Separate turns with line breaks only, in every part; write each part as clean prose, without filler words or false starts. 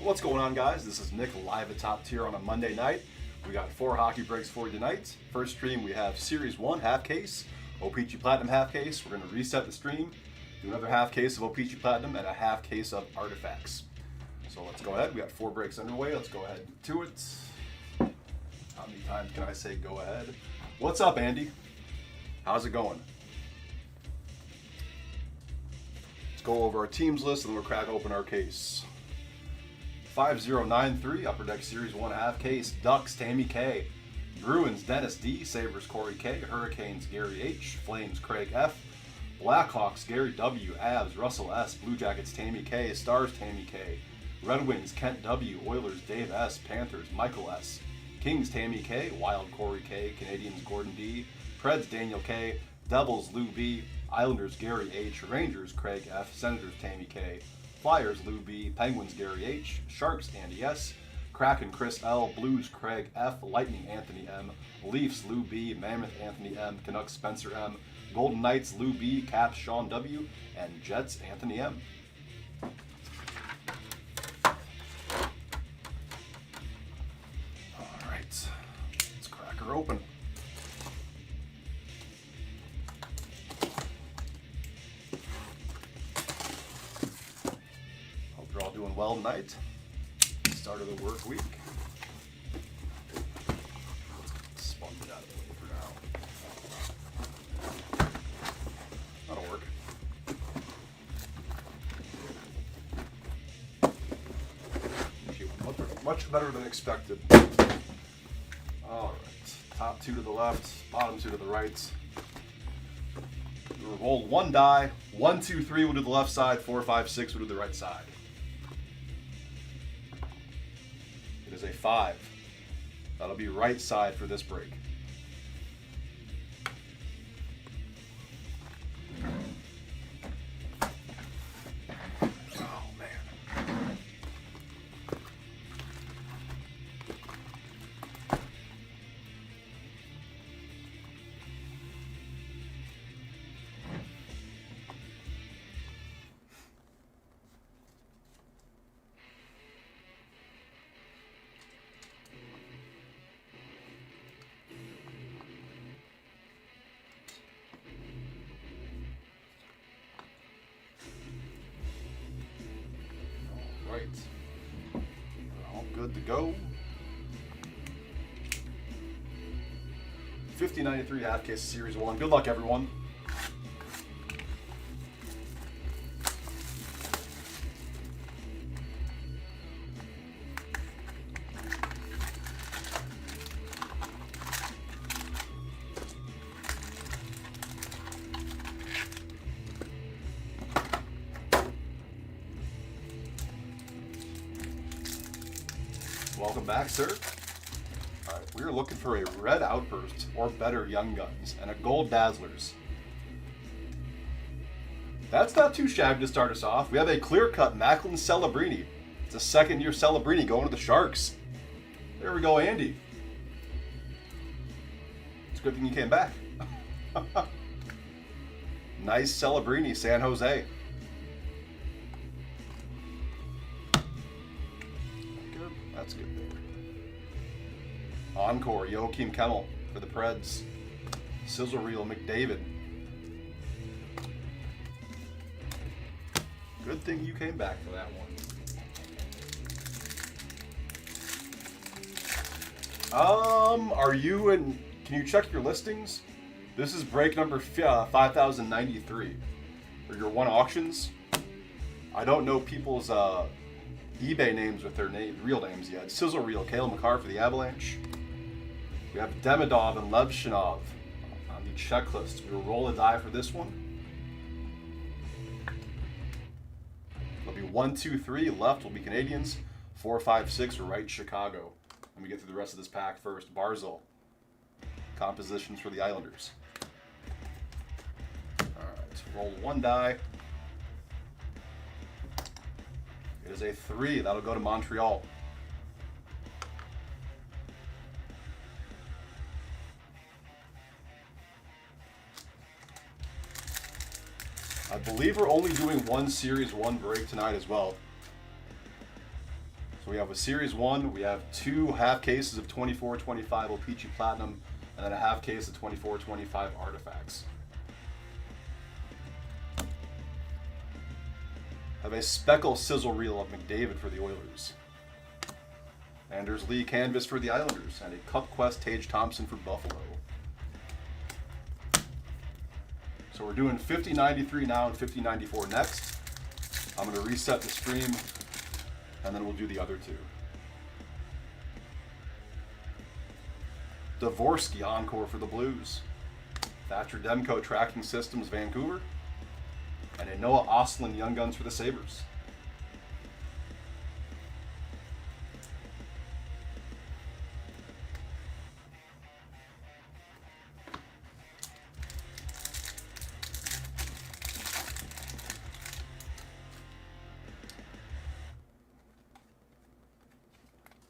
What's going on, guys? This is Nick live at Top Tier on a Monday night. We got 4 hockey breaks for you tonight. First stream, we have Series 1 half case, O-Pee-Chee Platinum half case. We're going to reset the stream, do another half case of O-Pee-Chee Platinum, and a half case of Artifacts. So let's go ahead. We got 4 breaks underway. Let's go ahead to it. How many times can I say go ahead? What's up, Andy? How's it going? Let's go over our teams list and then we'll crack open our case. 5093, Upper Deck Series 1 half case, Ducks, Tammy K, Bruins, Dennis D, Sabres, Corey K, Hurricanes, Gary H, Flames, Craig F, Blackhawks, Gary W, Avs, Russell S, Blue Jackets, Tammy K, Stars, Tammy K, Red Wings, Kent W, Oilers, Dave S, Panthers, Michael S, Kings, Tammy K, Wild, Corey K, Canadians, Gordon D, Preds, Daniel K, Devils, Lou B, Islanders, Gary H, Rangers, Craig F, Senators, Tammy K, Flyers, Lou B, Penguins, Gary H, Sharks, Andy S, Kraken, Chris L, Blues, Craig F, Lightning, Anthony M, Leafs, Lou B, Mammoth, Anthony M, Canucks, Spencer M, Golden Knights, Lou B, Caps, Sean W, and Jets, Anthony M. All right, let's crack her open. Doing well tonight. Start of the work week. Let's sponge it out of the way for now. That'll work. Much better than expected. All right. Top 2 to the left, bottom 2 to the right. We'll roll 1 die. 1, 2, 3 will do the left side. 4, 5, 6 will do the right side. It is a 5. That'll be right side for this break. Oh, man. Right. All good to go. 5093 half case Series 1. Good luck, everyone. Welcome back, sir. All right, we are looking for a red Outburst or better Young Guns and a gold Dazzlers. That's not too shabby to start us off. We have a clear-cut Macklin Celebrini. It's a second-year Celebrini going to the Sharks. There we go, Andy. It's a good thing you came back. Nice Celebrini, San Jose. That's good there. Encore, Joachim Kemmel for the Preds. Sizzle Reel, McDavid. Good thing you came back for that one. Are you in? Can you check your listings? This is break number 5093 for your one auctions. I don't know people's eBay names with their real names yet. Sizzle Reel, Kale McCarr for the Avalanche. We have Demidov and Levshinov on the checklist. We will roll a die for this one. It'll be 1, 2, 3. Left will be Canadians. 4, 5, 6. Right, Chicago. Let me get through the rest of this pack first. Barzal. Compositions for the Islanders. All right, roll 1 die. It is a 3. That'll go to Montreal. I believe we're only doing one Series 1 break tonight as well. we have a Series 1, we have 2 half cases of 24-25 O-Pee-Chee Platinum, and then a half case of 24-25 Artifacts. Have a Speckle Sizzle Reel of McDavid for the Oilers. Anders Lee Canvas for the Islanders, and a Cup Quest Tage Thompson for Buffalo. So we're doing 50-93 now and 50-94 next. I'm going to reset the stream, and then we'll do the other two. Dvorsky Encore for the Blues. Thatcher Demko Tracking Systems Vancouver. And a Noah Ostlund Young Guns for the Sabres.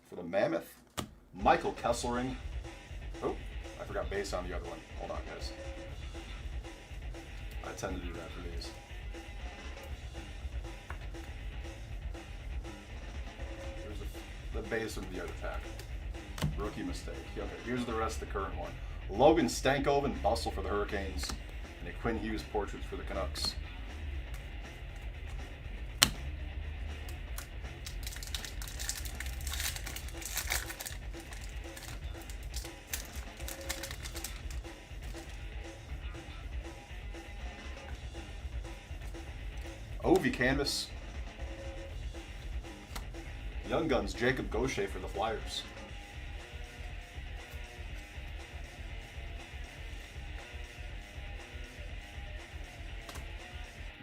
For the Mammoth, Michael Kesselring. Oh, I forgot base on the other one. Hold on, guys. I tend to do that for these. Here's the base of the other pack. Rookie mistake. Okay, here's the rest of the current one. Logan Stankoven, Bustle for the Hurricanes, and a Quinn Hughes Portraits for the Canucks. Ovi Canvas. Young Guns, Jacob Gaucher for the Flyers.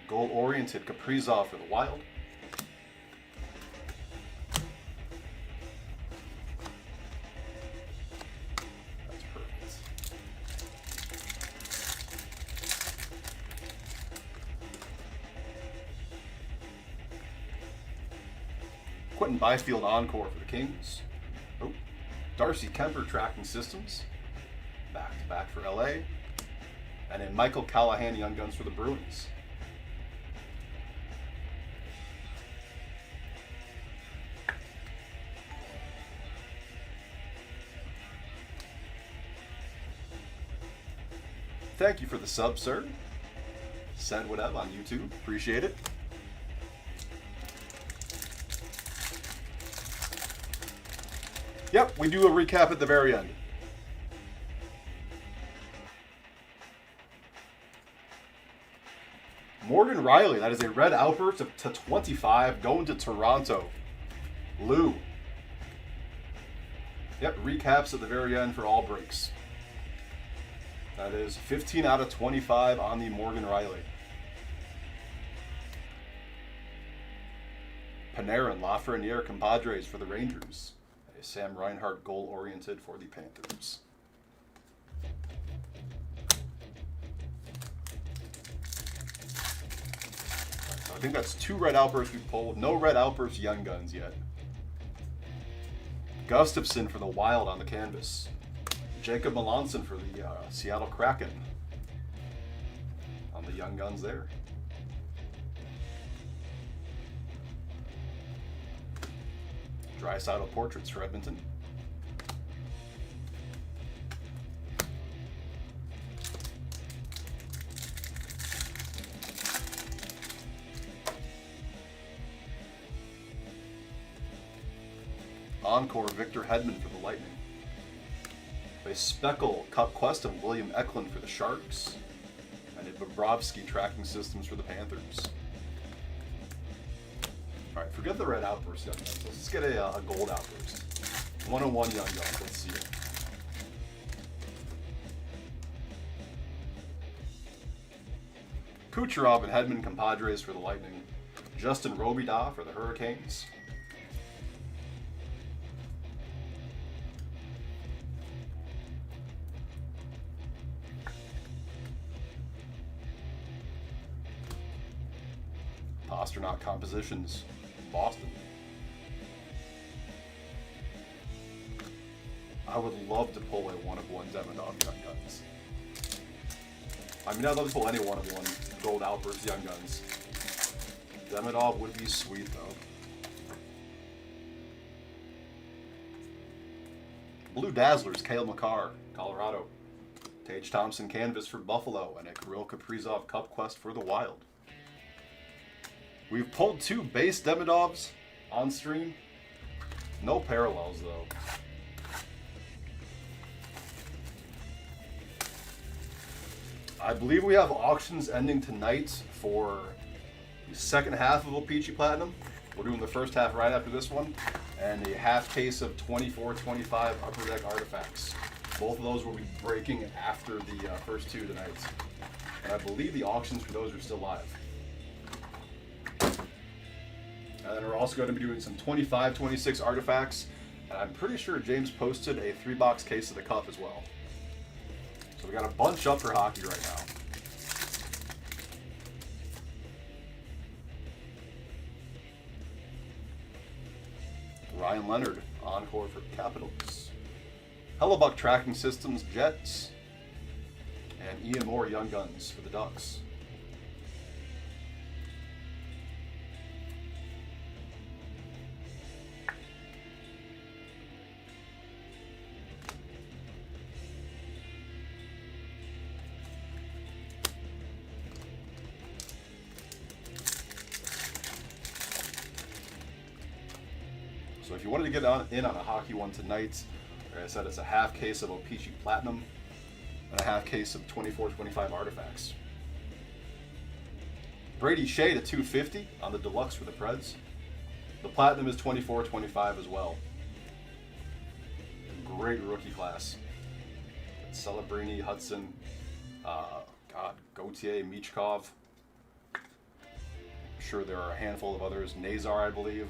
Goal-oriented Kaprizov for the Wild. That's perfect. Quentin Byfield Encore for the Kings. Oh, Darcy Kemper Tracking Systems. Back-to-back for LA. And then Michael Callahan Young Guns for the Bruins. Thank you for the sub, sir. Said what up on YouTube. Appreciate it. Yep, we do a recap at the very end. Morgan Riley, that is a red outburst to 25, going to Toronto. Lou. Yep, recaps at the very end for all breaks. That is 15 out of 25 on the Morgan Riley. Panarin, Lafreniere, Compadres for the Rangers. A Sam Reinhart goal-oriented for the Panthers. So I think that's 2 red outbursts we've pulled. No red outburst Young Guns yet. Gustafson for the Wild on the canvas. Jacob Melanson for the Seattle Kraken on the Young Guns there. Draisaitl Portraits for Edmonton. Encore Victor Hedman for the Lightning. A Speckle Cup Quest of William Eklund for the Sharks. And a Bobrovsky Tracking Systems for the Panthers. Alright, forget the red outburst Young Guns. Let's just get a gold outburst. 101 Young Guns, let's see it. Kucherov and Hedman Compadres for the Lightning. Justin Robida for the Hurricanes. Pasternak Compositions, Boston. I would love to pull a 1-of-1 Demidov Young Guns. I mean, I'd love to pull any 1-of-1 Gold Outburst Young Guns. Demidov would be sweet, though. Blue Dazzlers, Cale Makar, Colorado. Tage Thompson canvas for Buffalo, and a Kirill Kaprizov Cup Quest for the Wild. We've pulled 2 base Demidovs on stream. No parallels, though. I believe we have auctions ending tonight for the second half of O-Pee-Chee Platinum. We're doing the first half right after this one. And a half case of 24-25 Upper Deck Artifacts. Both of those will be breaking after the first 2 tonight. And I believe the auctions for those are still live. And then we're also going to be doing some 25-26 Artifacts. And I'm pretty sure James posted a 3-box case of the Cup as well. So we got a bunch up for hockey right now. Ryan Leonard, encore for Capitals. Hellebuck Tracking Systems, Jets. And Ian Moore, Young Guns for the Ducks. So if you wanted to get in on a hockey one tonight, like I said, it's a half case of O-Pee-Chee Platinum and a half case of 24-25 Artifacts. Brady Shea to 250 on the Deluxe for the Preds. The Platinum is 24-25 as well. Great rookie class. Celebrini, Hudson, Gauthier, Michkov. I'm sure there are a handful of others. Nazar, I believe.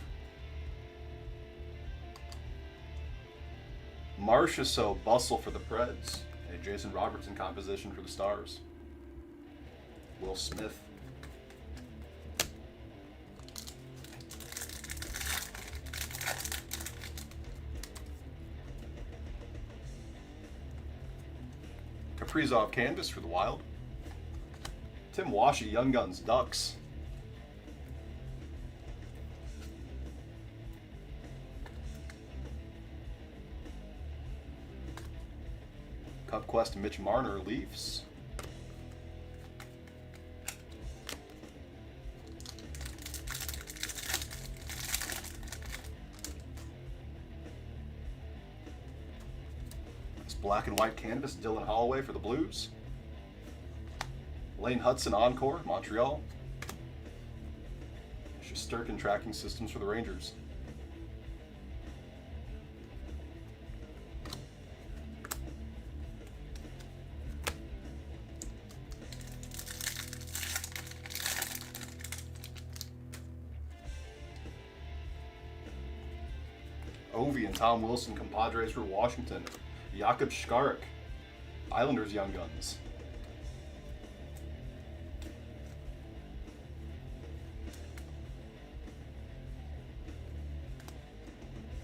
Marchessault, Bustle for the Preds. A Jason Robertson composition for the Stars. Will Smith. Kaprizov canvas for the Wild. Tim Washy, Young Guns, Ducks. Cup Quest, Mitch Marner, Leafs. This black and white canvas, Dylan Holloway for the Blues. Lane Hudson, Encore, Montreal. Shesterkin Tracking Systems for the Rangers. Ovi and Tom Wilson, Compadres for Washington. Jakub Szkarek, Islanders Young Guns.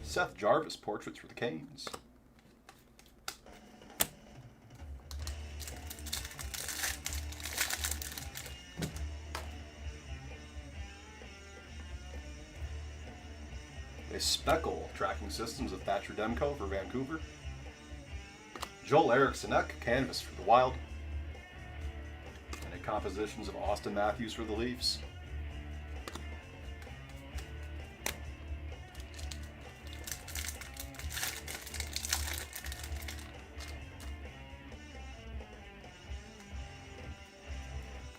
Seth Jarvis, Portraits for the Canes. A Speckle Tracking Systems of Thatcher Demko for Vancouver. Joel Eriksson canvas for the Wild. And a compositions of Austin Matthews for the Leafs.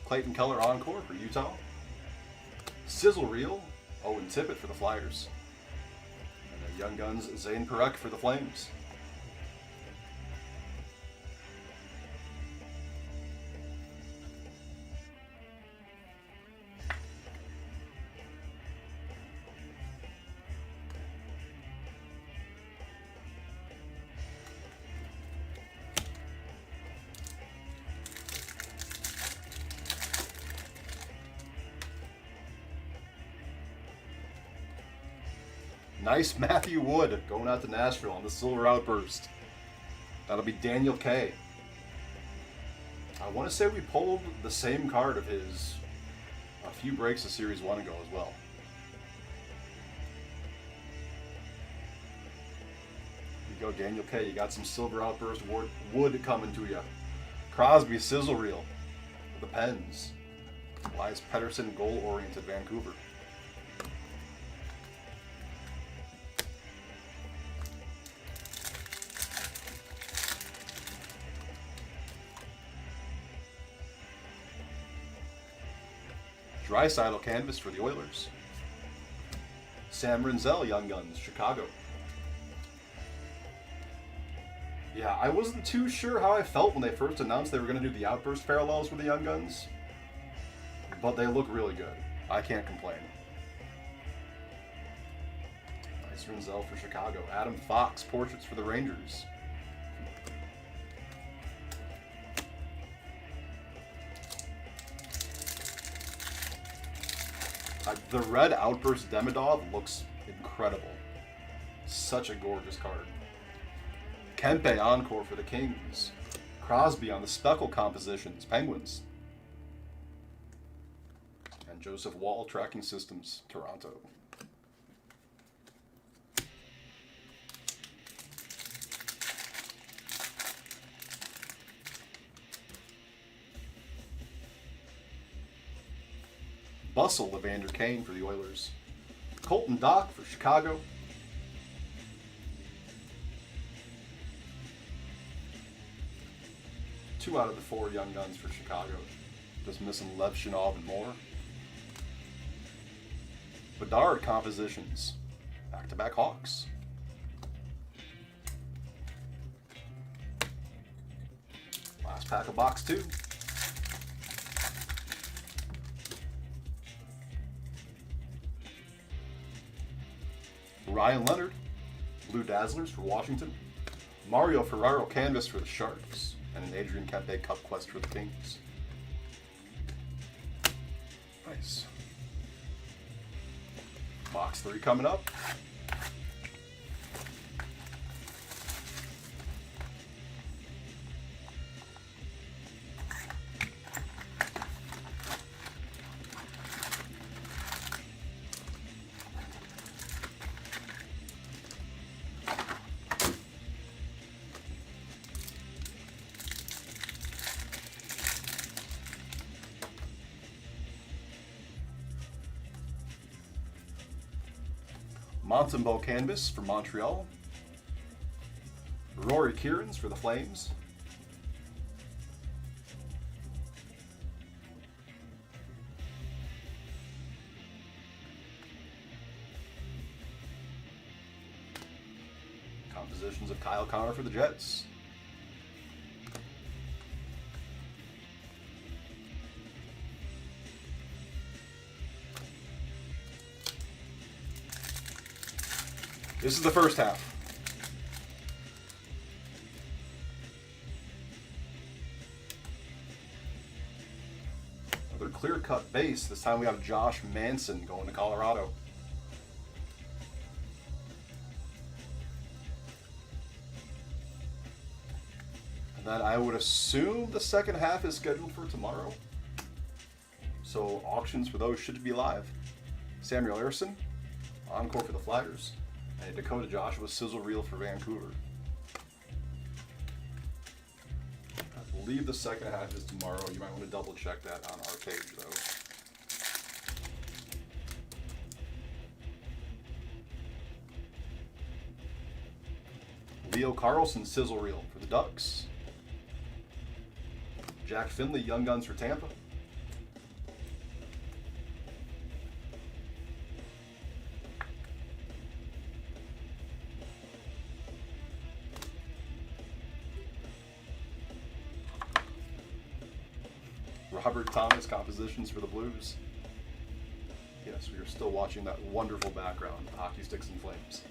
Clayton Keller Encore for Utah. Sizzle Reel, Owen Tippett for the Flyers. And Young Guns, Zane Parekh for the Flames. Nice Matthew Wood going out to Nashville on the Silver Outburst. That'll be Daniel K. I want to say we pulled the same card of his a few breaks of Series 1 ago as well. you go, Daniel K. You got some Silver Outburst wood coming to you. Crosby sizzle reel with the Pens. Elias Pettersson goal-oriented Vancouver. Draisaitl canvas for the Oilers. Sam Rinzel, Young Guns, Chicago. Yeah, I wasn't too sure how I felt when they first announced they were going to do the Outburst parallels with the Young Guns, but they look really good. I can't complain. Nice Rinzel for Chicago. Adam Fox, portraits for the Rangers. The red Outburst Demidov looks incredible. Such a gorgeous card. Kempe Encore for the Kings. Crosby on the Speckle compositions, Penguins. And Joseph Wall, Tracking Systems, Toronto. Bustle, Evander Kane for the Oilers. Colton Dock for Chicago. Two out of the 4 Young Guns for Chicago. Just missing Lev Shinov and more. Bedard compositions. Back-to-back Hawks. Last pack of box 2. Ryan Leonard, Blue Dazzlers for Washington. Mario Ferraro canvas for the Sharks. And an Adrian Kempe Cup Quest for the Kings. Nice. Box 3 coming up. Montembeau canvas for Montreal. Rory Kierans for the Flames. Compositions of Kyle Connor for the Jets. This is the first half. Another clear-cut base. This time we have Josh Manson going to Colorado. And then I would assume the second half is scheduled for tomorrow. So auctions for those should be live. Samuel Ersson, Encore for the Flyers. And Dakota Joshua sizzle reel for Vancouver. I believe the second half is tomorrow. You might want to double check that on our page though. Leo Carlson sizzle reel for the Ducks. Jack Finley Young Guns for Tampa. Robert Thomas compositions for the Blues. Yes, we are still watching that wonderful background, Hockey Sticks and Flames.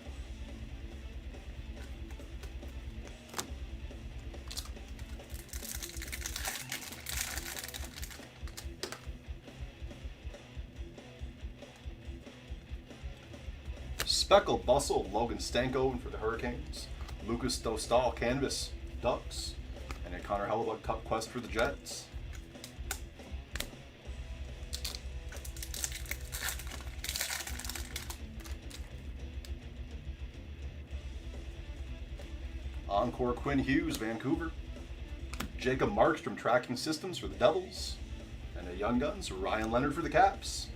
Speckle Bustle, Logan Stankoven for the Hurricanes. Lucas Dostal canvas, Ducks. And a Connor Hellebuyck Cup Quest for the Jets. Encore Quinn Hughes, Vancouver. Jacob Markstrom, Tracking Systems for the Devils. And a Young Guns, Ryan Leonard for the Caps.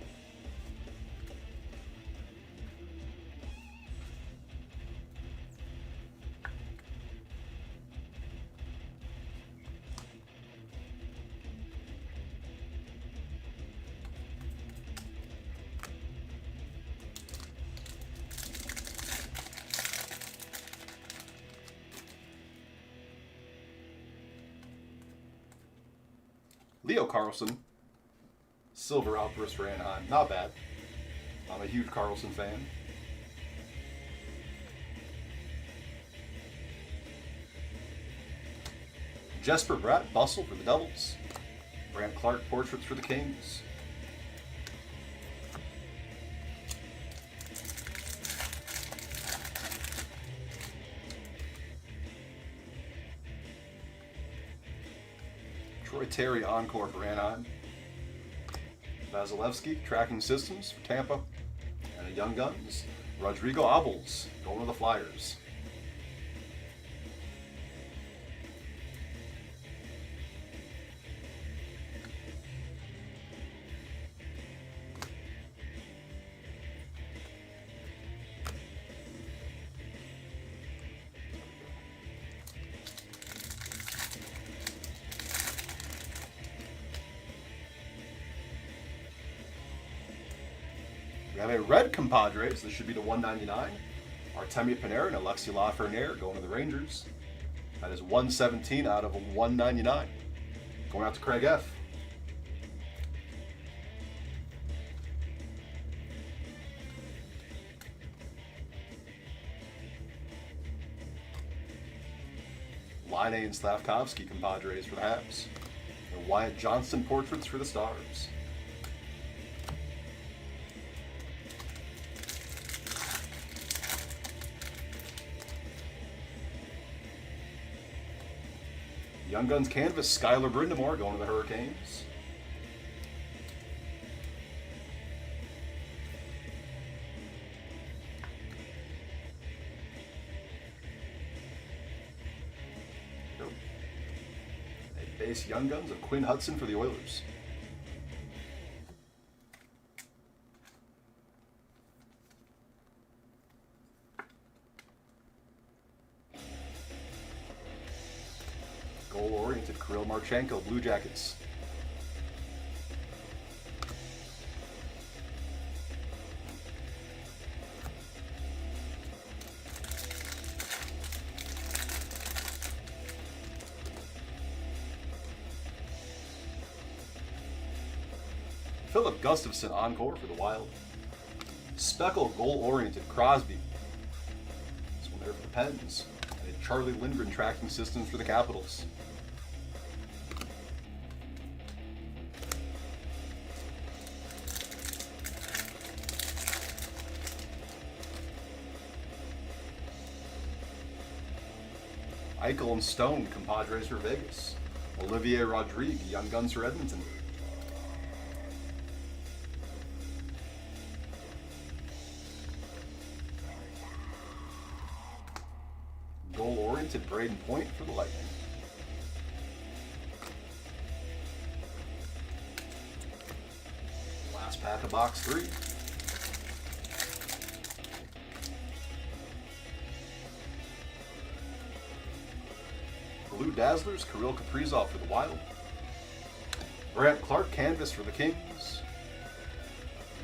Leo Carlson, Silver Outburst for Anaheim. Not bad. I'm a huge Carlson fan. Jesper Bratt, Bustle for the Devils. Brant Clark, Portraits for the Kings. Troy Terry, Encore for Anaheim. Vasilevsky, Tracking Systems for Tampa. And a Young Guns, Rodrigo Abels, going to the Flyers. We have a red Compadres. This should be the 199. Artemi Panarin and Alexi Lafreniere going to the Rangers. That is 117 out of 199. Going out to Craig F. Line A and Slavkovsky Compadres for the Habs. And Wyatt Johnston Portraits for the Stars. Young Guns Canvas, Skylar Brindamore going to the Hurricanes. A base Young Guns of Quinn Hudson for the Oilers. Goal-oriented Kirill Marchenko, Blue Jackets. Philip Gustafson, Encore for the Wild. Speckle, goal-oriented Crosby. This one there for the Pens. And a Charlie Lindgren, Tracking Systems for the Capitals. Eichel and Stone, Compadres for Vegas. Olivier Rodrigue, Young Guns for Edmonton. Goal-oriented Braden Point for the Lightning. Last pack of box 3. Blue Dazzlers, Kirill Kaprizov for the Wild. Brant Clark, Canvas for the Kings.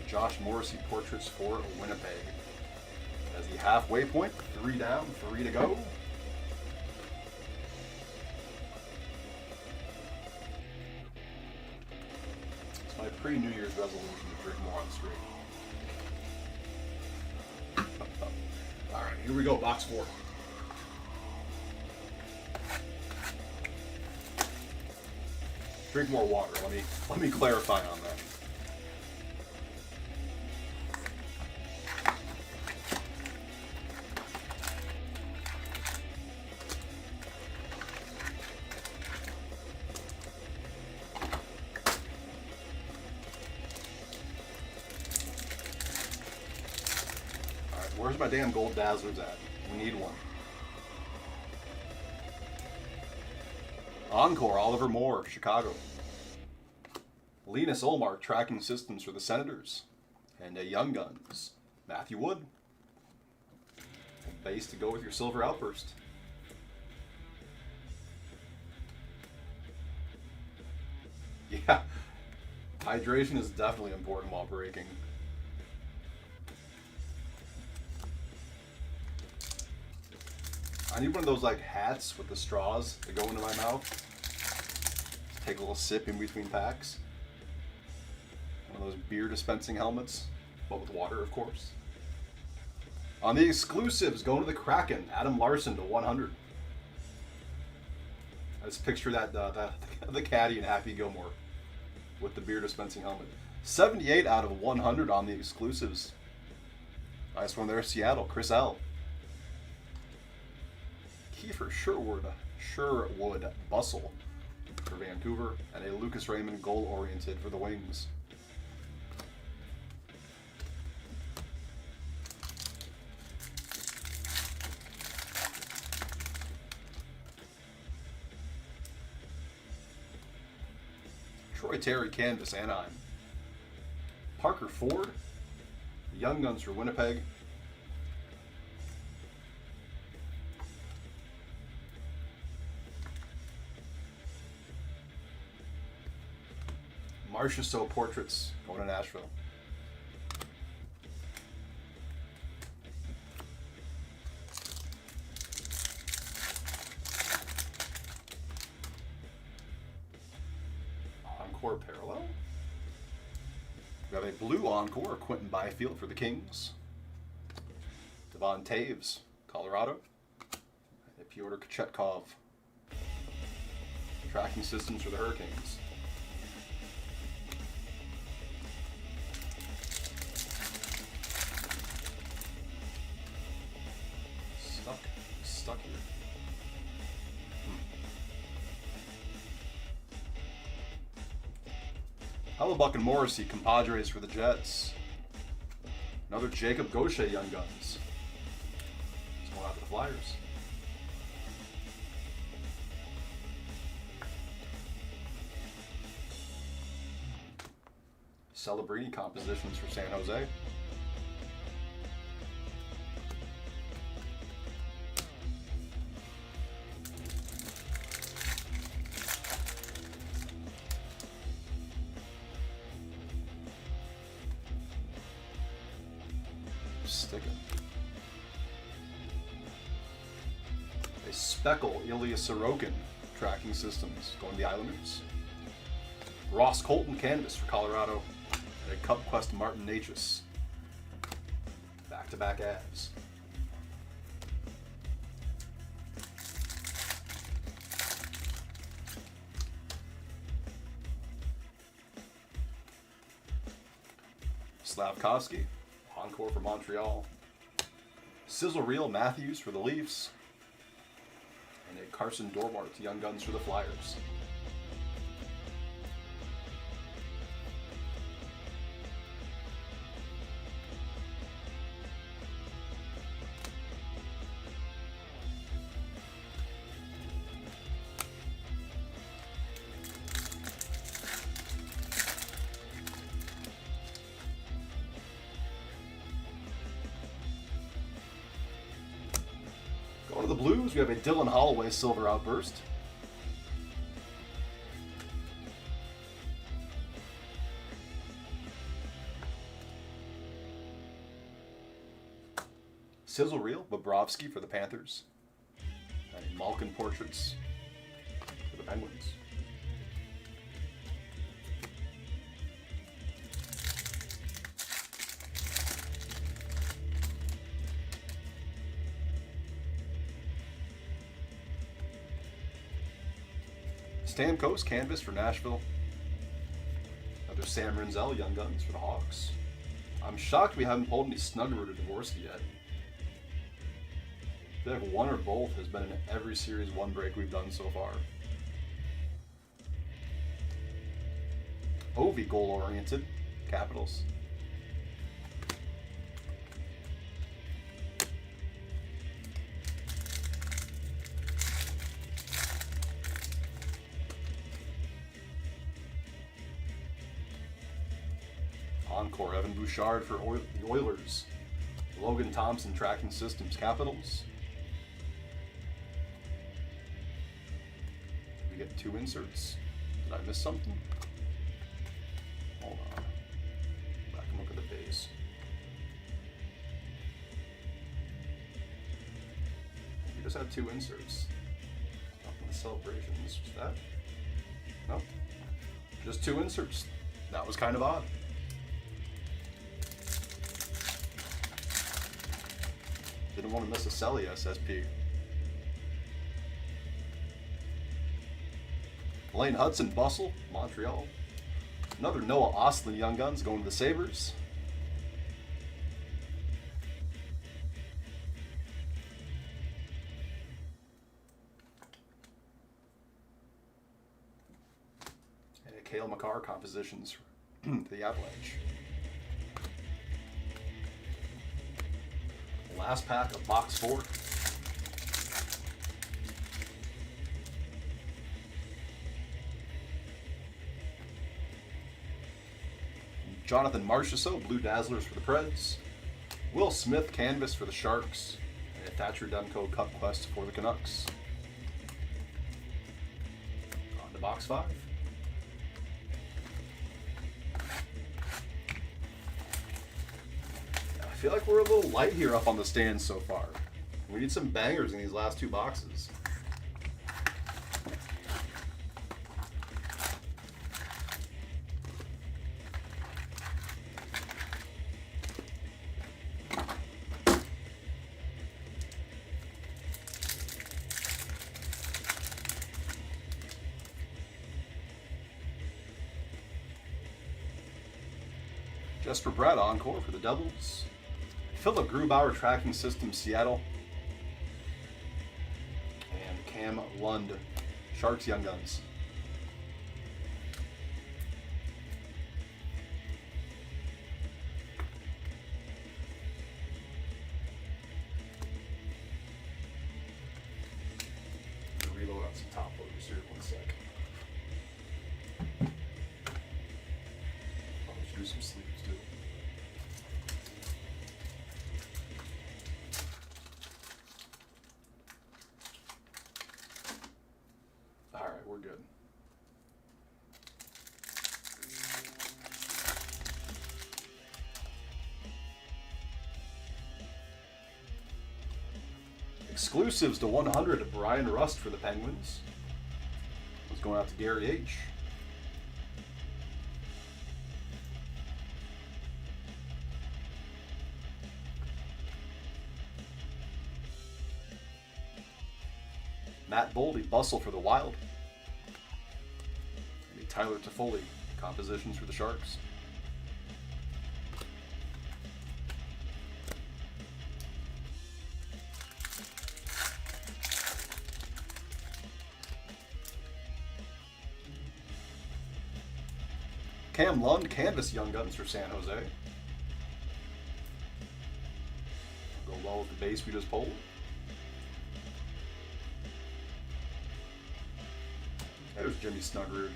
Josh Morrissey, Portraits for Winnipeg. As the halfway point, 3 down, 3 to go. It's my pre-New Year's resolution to drink more on stream. All right, here we go, box 4. Drink more water. Let me clarify on that. All right, where's my damn gold Dazzlers at? We need one. Encore, Oliver Moore, Chicago. Linus Olmark, tracking systems for the Senators. And a Young Guns, Matthew Wood. Base to go with your Silver Outburst. Yeah, hydration is definitely important while breaking. I need one of those like hats with the straws that go into my mouth. Take a little sip in between packs. One of those beer dispensing helmets, but with water, of course. On the exclusives, going to the Kraken, Adam Larson to 100. I just picture that the caddy and Happy Gilmore with the beer dispensing helmet. 78 out of 100 on the exclusives. Nice one there, Seattle, Chris L. Kiefer Sherwood Bustle for Vancouver, and a Lucas Raymond goal-oriented for the Wings. Troy Terry canvas, Anaheim. Parker Ford, Young Guns for Winnipeg. Marcia So portraits going to Nashville. Encore parallel. We have a blue encore, Quentin Byfield for the Kings. Devon Taves, Colorado. And Pyotr Kochetkov. Tracking systems for the Hurricanes. Stuck here. Hellebuck and Morrissey, compadres for the Jets. Another Jacob Gaucher, Young Guns. It's going out to the Flyers. Celebrini compositions for San Jose. Sticking. A Speckle Ilya Sorokin tracking systems going to the Islanders. Ross Colton canvas for Colorado. And a Cup Quest Martin Natchez. Back-to-back Avs. Slavkovsky, encore for Montreal. Sizzle Reel Matthews for the Leafs. And a Carson Dormart, Young Guns for the Flyers. Going to the Blues, we have a Dylan Holloway Silver Outburst. Sizzle Reel, Bobrovsky for the Panthers. And Malkin portraits for the Penguins. Stamkos canvas for Nashville. Another Sam Renzel, Young Guns for the Hawks. I'm shocked we haven't pulled any Snuggerud or Dvorsky yet. I feel like one or both has been in every Series 1 break we've done so far. Ovi goal-oriented, Capitals. Encore, Evan Bouchard for the Oilers. Logan Thompson, Tracking Systems, Capitals. We get 2 inserts. Did I miss something? Hold on. Back and look at the base. We just had 2 inserts. Nothing with celebrations. Was that? Nope. Just 2 inserts. That was kind of odd. Didn't want to miss a Selly SSP. Lane Hudson, Bustle, Montreal. Another Noah Ostlund Young Guns going to the Sabres. And a Cale Makar compositions for the Avalanche. Last pack of box 4. Jonathan Marchessault, Blue Dazzlers for the Preds. Will Smith, Canvas for the Sharks. And Thatcher Demko, Cup Quest for the Canucks. On to box 5. I feel like we're a little light here up on the stands so far. We need some bangers in these last 2 boxes. Jesper Bratt, Encore for the Devils. Philip Grubauer, Tracking Systems, Seattle. And Cam Lund, Sharks Young Guns. Reload on some top loaders here, 1 sec. I'll just do some sleeves too. We're good. Exclusives to 100 of Brian Rust for the Penguins. It's going out to Gary H. Matt Boldy, Bustle for the Wild. Tyler Toffoli, compositions for the Sharks. Cam Lund, Canvas Young Guns for San Jose. Go well with the base we just pulled. There's Jimmy Snuggerud.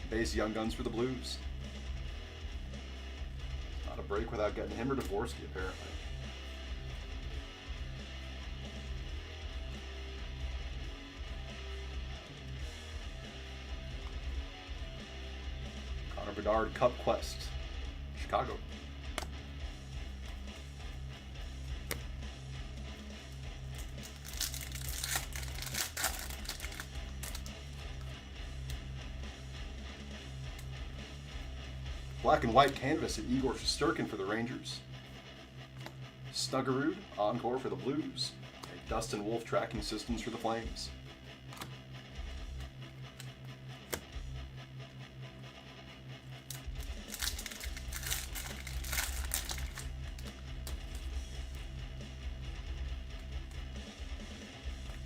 Base Young Guns for the Blues. Not a break without getting him or Dvorsky, apparently. Connor Bedard, Cup Quest, Chicago. Black and white canvas of Igor Shesterkin for the Rangers. Snuggerud, Encore for the Blues. And Dustin Wolf, Tracking Systems for the Flames.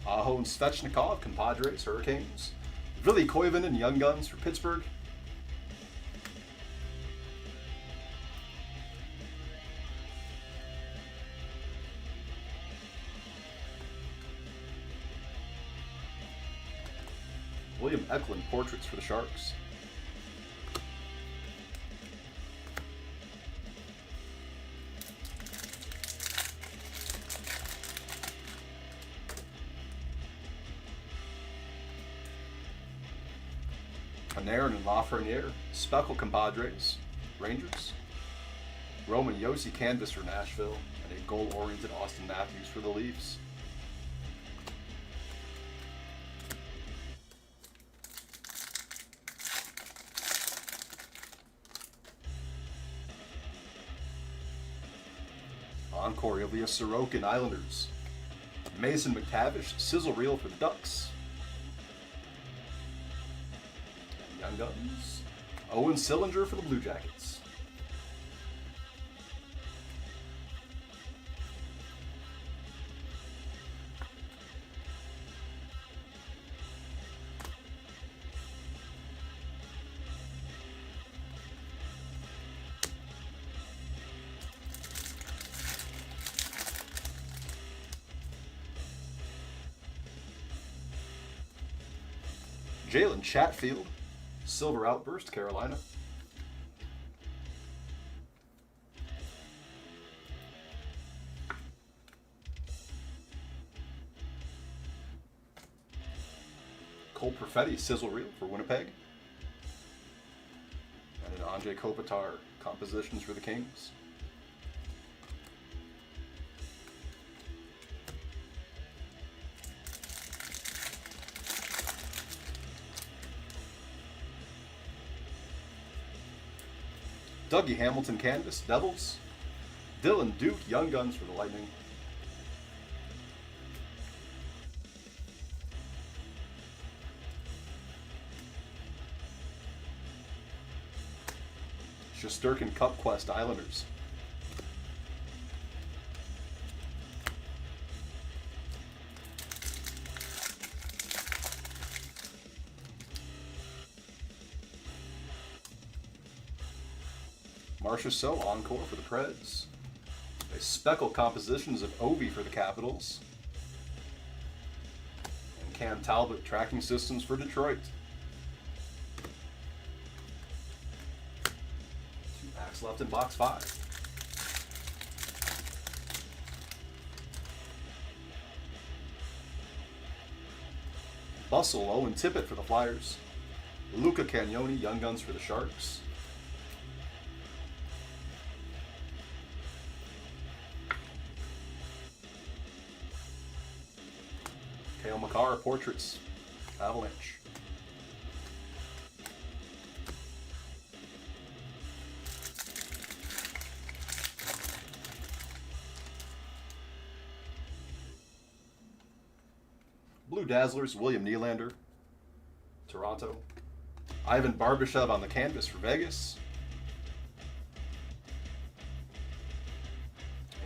Aho and Svechnikov, Compadres, Hurricanes. Ville Koivunen, Young Guns for Pittsburgh. William Eklund, Portraits for the Sharks. Panarin and Lafreniere, Speckle compadres, Rangers. Roman Yossi canvas for Nashville, and a goal-oriented Austin Matthews for the Leafs. Encore Ilya Sorokin Islanders. Mason McTavish sizzle reel for the Ducks. Young Guns. Owen Sillinger for the Blue Jackets. Jalen Chatfield, Silver Outburst, Carolina. Cole Perfetti, Sizzle Reel for Winnipeg. And an Anze Kopitar, compositions for the Kings. Dougie Hamilton canvas, Devils. Dylan Duke, Young Guns for the Lightning. Shesterkin Cup Quest, Islanders. Marcia So, Encore for the Preds. A Speckle compositions of Ovi for the Capitals. And Cam Talbot tracking systems for Detroit. 2 packs left in box 5. Bustle, Owen Tippett for the Flyers. Luca Cagnoni, Young Guns for the Sharks. Kale McCarr, Portraits, Avalanche. Blue Dazzlers, William Nylander, Toronto. Ivan Barbashev on the canvas for Vegas.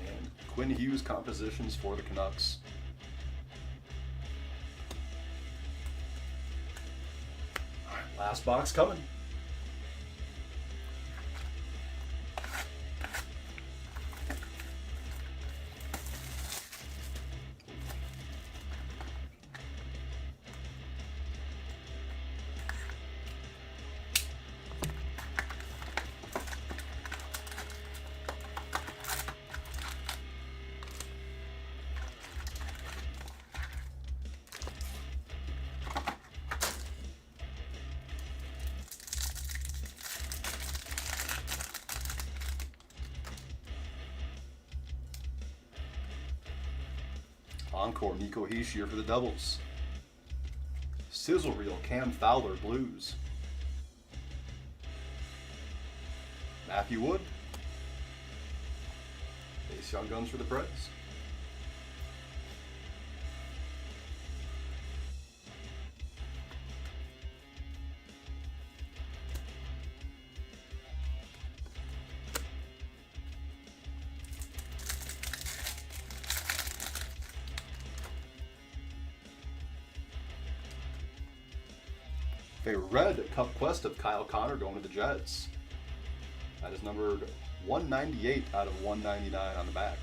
And Quinn Hughes compositions for the Canucks. Last box coming. Encore, Nico Hischier for the Devils. Sizzle Reel, Cam Fowler, Blues. Matthew Wood. Base Young Guns for the Preds. A red Cup Quest of Kyle Connor going to the Jets. That is numbered 198 out of 199 on the back.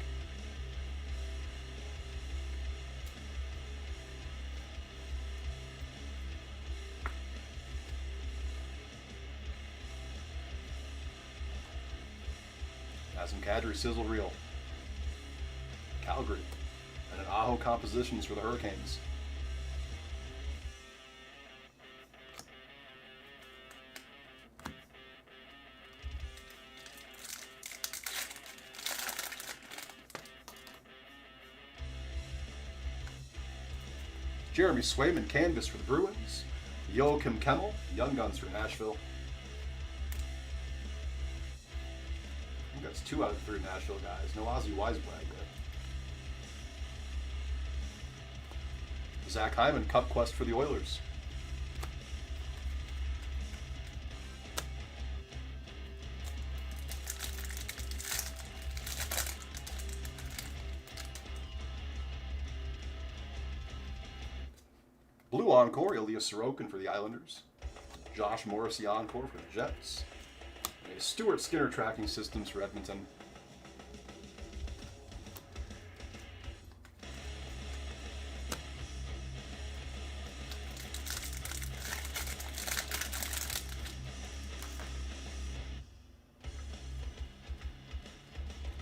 Nazem Kadri Sizzle Reel. Calgary. And an Aho compositions for the Hurricanes. Jeremy Swayman, canvas for the Bruins. Joachim Kemmel, Young Guns for Nashville. I think that's 2 out of the 3 Nashville guys. No Ozzy Weisblad yet. Zach Hyman, Cup Quest for the Oilers. Blue Encore, Ilya Sorokin for the Islanders. Josh Morrissey Encore for the Jets. And a Stuart Skinner Tracking Systems for Edmonton.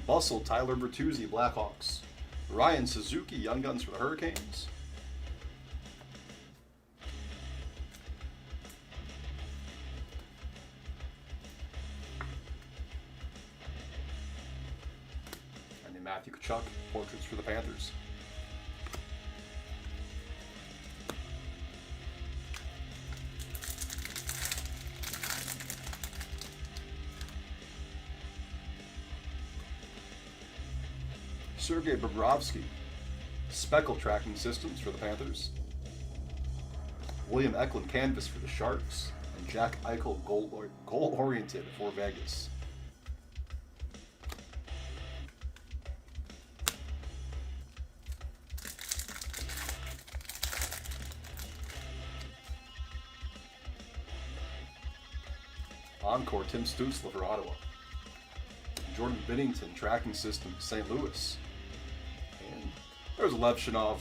Bustle, Tyler Bertuzzi, Blackhawks. Ryan Suzuki, Young Guns for the Hurricanes. And Matthew Tkachuk, portraits for the Panthers. Sergei Bobrovsky, Speckle Tracking Systems for the Panthers. William Eklund, canvas for the Sharks. And Jack Eichel, goal-oriented for Vegas. Encore, Tim Stützle for Ottawa. Jordan Binnington, Tracking System, St. Louis. And there's Lev Shinov,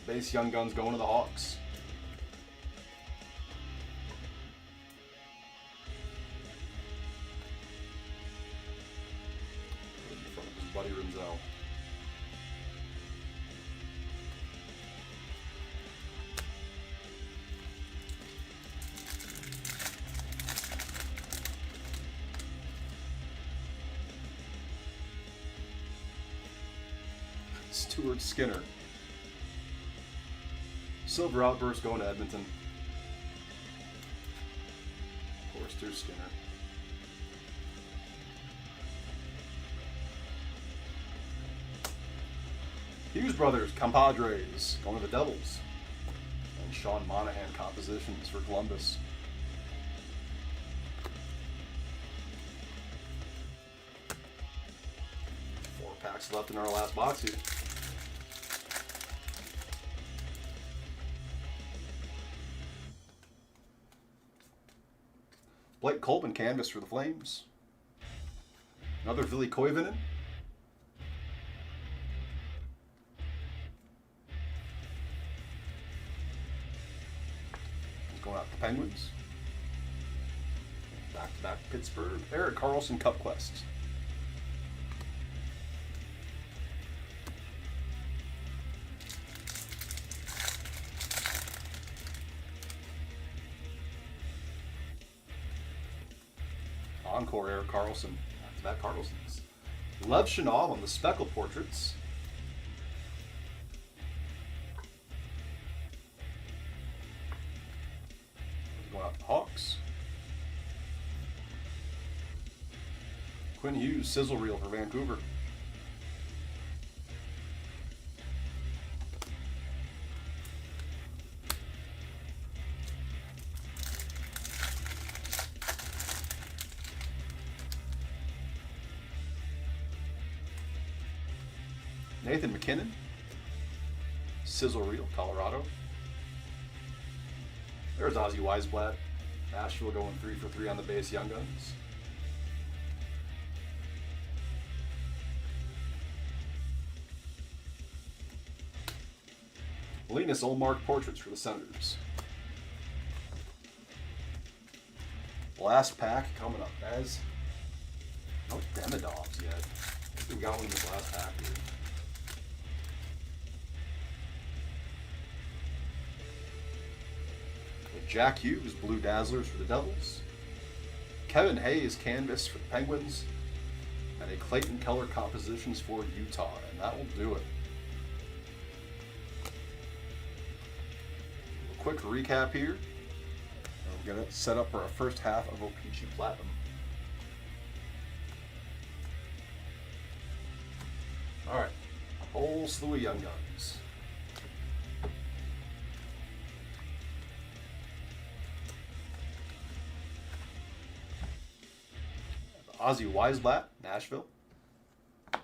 base Young Guns going to the Hawks. In front of his buddy Renzel. Stuart Skinner. Silver Outburst going to Edmonton. Forster Skinner. Hughes Brothers, Compadres, going to the Devils. And Sean Monahan compositions for Columbus. Four packs left in our last box here. Blake Colvin, canvas for the Flames. Another Ville Koivunen. He's going out to the Penguins. Back-to-back Pittsburgh. Erik Karlsson, Cup Quest. Encore, Erik Karlsson. Back-to-back Karlssons. Lev Shinov on the Speckle portraits. Going out to the Hawks. Quinn Hughes, sizzle reel for Vancouver. Nathan McKinnon, sizzle reel, Colorado. There's Ozzy Weisblad. Nashville going 3 for 3 on the base, Young Guns. Linus Ullmark, portraits for the Senators. Last pack coming up, guys. No Demidovs yet. I think we got one in this last pack here. Jack Hughes, Blue Dazzlers for the Devils. Kevin Hayes, canvas for the Penguins. And a Clayton Keller compositions for Utah. And that will do it. quick recap here. We're going to set up for our first half of O-Pee-Chee Platinum. Alright, a whole slew of Young Guns. Ozzy Weisblatt, Nashville.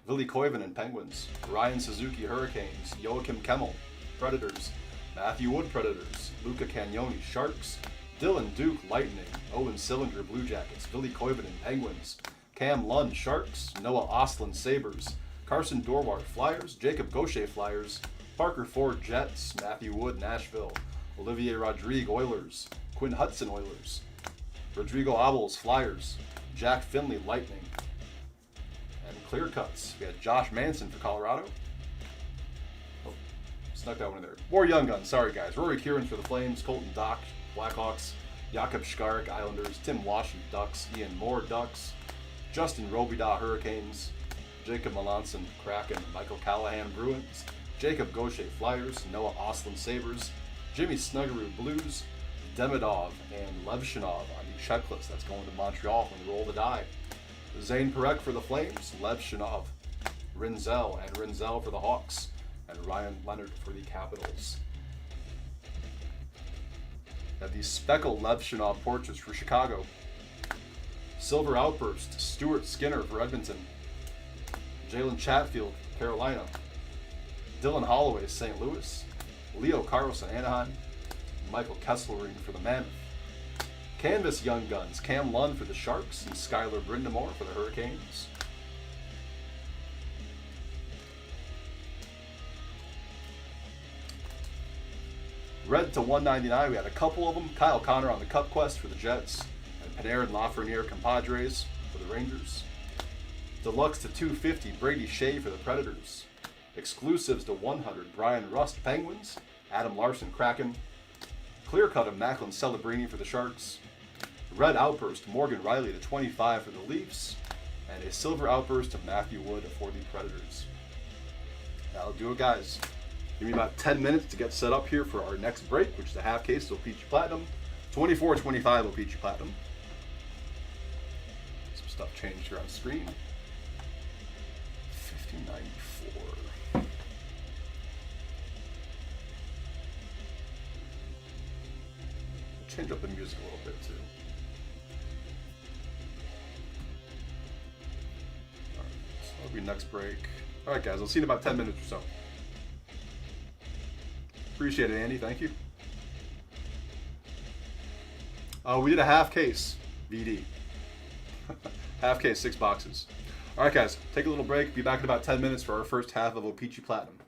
Willie Koivunen and Penguins. Ryan Suzuki, Hurricanes. Joachim Kemmel, Predators. Matthew Wood, Predators. Luca Cagnoni, Sharks. Dylan Duke, Lightning. Owen Sillinger, Blue Jackets. Willie Koivunen, Penguins. Cam Lund, Sharks. Noah Ostlund, Sabres. Carson Dorwart, Flyers. Jacob Gaucher, Flyers. Parker Ford, Jets. Matthew Wood, Nashville. Olivier Rodrigue, Oilers. Quinn Hudson, Oilers. Rodrigo Abels, Flyers. Jack Finley, Lightning. And clear cuts. We had Josh Manson for Colorado. Oh, snuck that one in there. More Young Guns, sorry guys. Rory Kieran for the Flames. Colton Dock, Blackhawks. Jakob Skarek, Islanders. Tim Washington, Ducks. Ian Moore, Ducks. Justin Robida, Hurricanes. Jacob Melanson, Kraken. Michael Callahan, Bruins. Jacob Gaucher, Flyers. Noah Ostlund, Sabres. Jimmy Snuggerud, Blues. Demidov and Levshinov on the checklist. That's going to Montreal when they roll the die. Zane Perek for the Flames, Levshinov, Rinzel for the Hawks, and Ryan Leonard for the Capitals. Have the Speckle Levshinov portraits for Chicago. Silver Outburst, Stuart Skinner for Edmonton. Jalen Chatfield, Carolina. Dylan Holloway, St. Louis. Leo Carlson, Anaheim. Michael Kesselring for the Mammoth. Canvas Young Guns, Cam Lund for the Sharks and Skylar Brindamore for the Hurricanes. Red to 199, we had a couple of them. Kyle Connor on the Cup Quest for the Jets, and Panarin Lafreniere Compadres for the Rangers. Deluxe to 250, Brady Shea for the Predators. Exclusives to 100, Brian Rust Penguins, Adam Larson Kraken. Clear cut of Macklin Celebrini for the Sharks. Red Outburst, Morgan Riley to 25 for the Leafs. And a Silver Outburst of Matthew Wood for the Predators. That'll do it, guys. Give me about 10 minutes to get set up here for our next break, which is a half case of O-Pee-Chee Platinum. 24.25 O-Pee-Chee Platinum. Some stuff changed here on screen. 50.94. Change up the music a little bit too. Alright, so that'll be next break. Alright guys, I'll see you in about 10 minutes or so. Appreciate it, Andy, thank you. We did a half case VD. Half case, 6 boxes. Alright guys, take a little break, be back in about 10 minutes for our first half of O-Pee-Chee Platinum.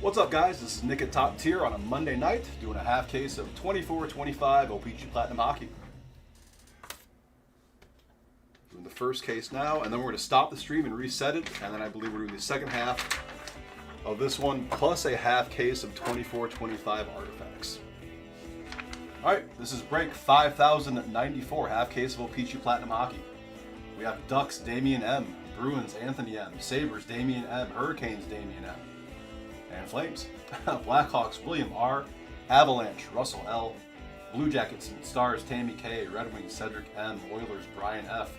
What's up, guys? This is Nick at Top Tier on a Monday night, doing a half case of 24-25 OPG Platinum Hockey. Doing the first case now, and then we're going to stop the stream and reset it, and then I believe we're doing the second half of this one, plus a half case of 24-25 artifacts. Alright, this is break 5094, half case of OPG Platinum Hockey. We have Ducks, Damian M, Bruins, Anthony M, Sabres, Damian M, Hurricanes, Damian M, and Flames. Blackhawks, William R, Avalanche, Russell L, Blue Jackets and Stars, Tammy K, Red Wings, Cedric M, Oilers, Brian F,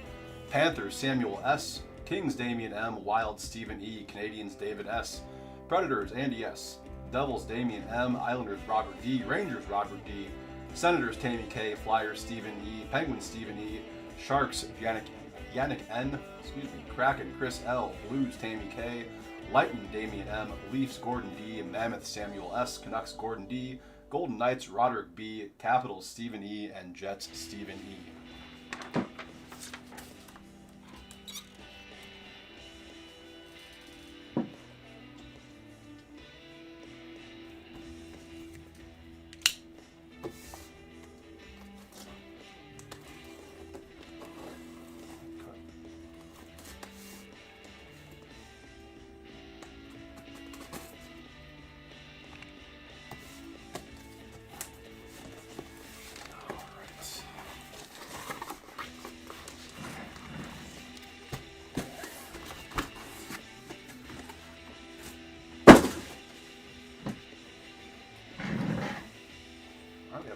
Panthers, Samuel S, Kings, Damian M, Wild, Stephen E, Canadians, David S, Predators, Andy S, Devils, Damian M, Islanders, Robert D, Rangers, Robert D, Senators, Tammy K, Flyers, Stephen E, Penguins, Stephen E, Sharks, Yannick N, Kraken, Chris L, Blues, Tammy K, Lightning, Damian M, Leafs, Gordon D, Mammoth, Samuel S, Canucks, Gordon D, Golden Knights, Roderick B, Capitals, Stephen E, and Jets, Stephen E.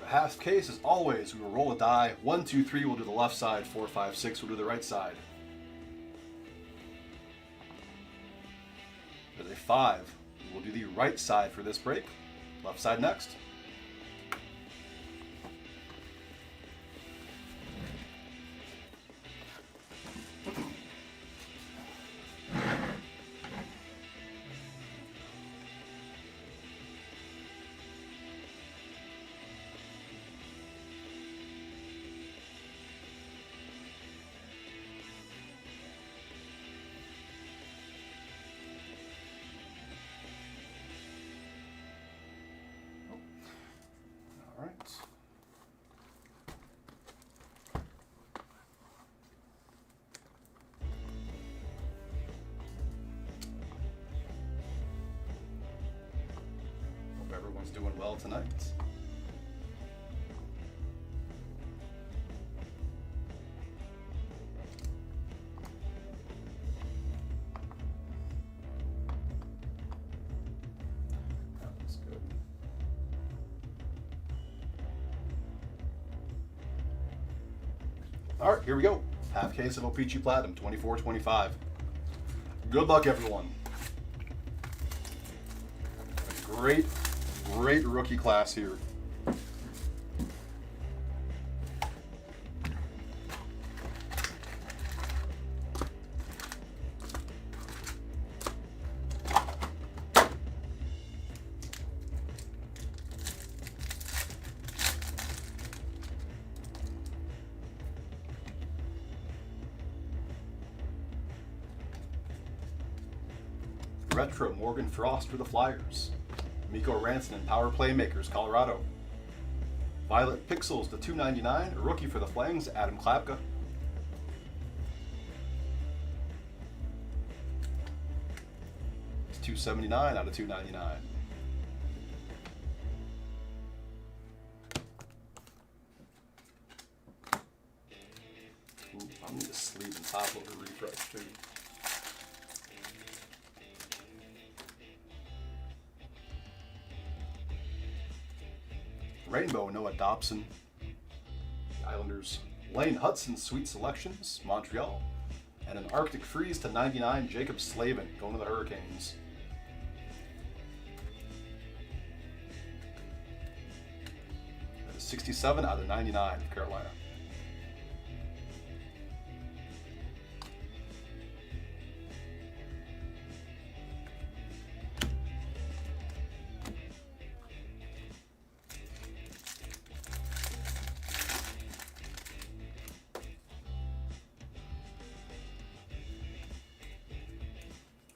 Half case, as always, we will roll a die. 1, 2, 3, we'll do the left side. 4, 5, 6, we'll do the right side. There's a 5. We'll do the right side for this break. Left side next. Hope everyone's doing well tonight. That's good. All right, here we go. Half case of OPG Platinum, 24-25. Good luck, everyone. Great rookie class here. Retro Morgan Frost for the Flyers. Mikko Ranson and Power Playmakers, Colorado. Violet Pixels to 299, a rookie for the Flames, Adam Klapka. It's 279 out of 299. Ooh, I need to sleeve and top over refresh too. Rainbow, Noah Dobson. The Islanders, Lane Hudson, Sweet Selections, Montreal. And an Arctic Freeze to 99, Jacob Slavin, going to the Hurricanes. That is 67 out of 99 for Carolina.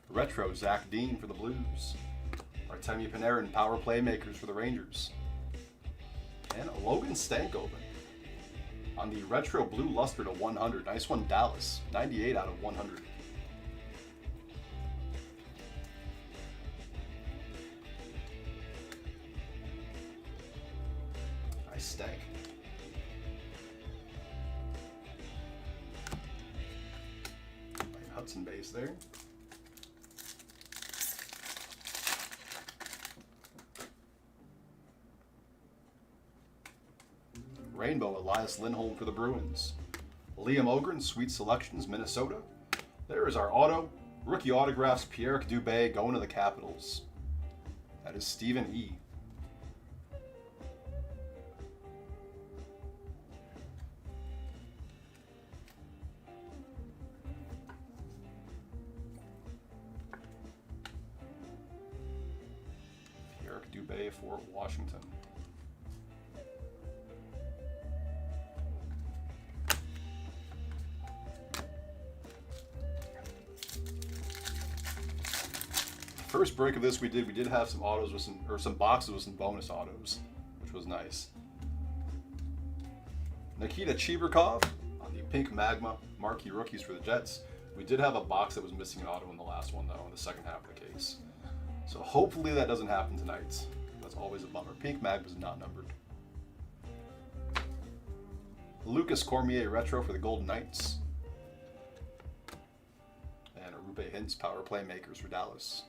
Retro, Zach Dean for the Blues. Artemi Panarin, power playmakers for the Rangers. And a Logan Stankoven on the retro blue luster to 100. Nice one, Dallas. 98 out of 100. Nice Stank. Hudson base there. Rainbow, Elias Lindholm for the Bruins. Liam Ogren, Sweet Selections, Minnesota. There is our auto. Rookie autographs, Pierre Dubé going to the Capitals. That is Stephen E. Pierre Dubé for Washington. First break of this we did have some autos with some boxes with some bonus autos, which was nice. Nikita Chibrikov on the Pink Magma marquee rookies for the Jets. We did have a box that was missing an auto in the last one though, in the second half of the case. So hopefully that doesn't happen tonight. That's always a bummer. Pink Mag was not numbered. Lucas Cormier retro for the Golden Knights. And Arupe Hintz power playmakers for Dallas.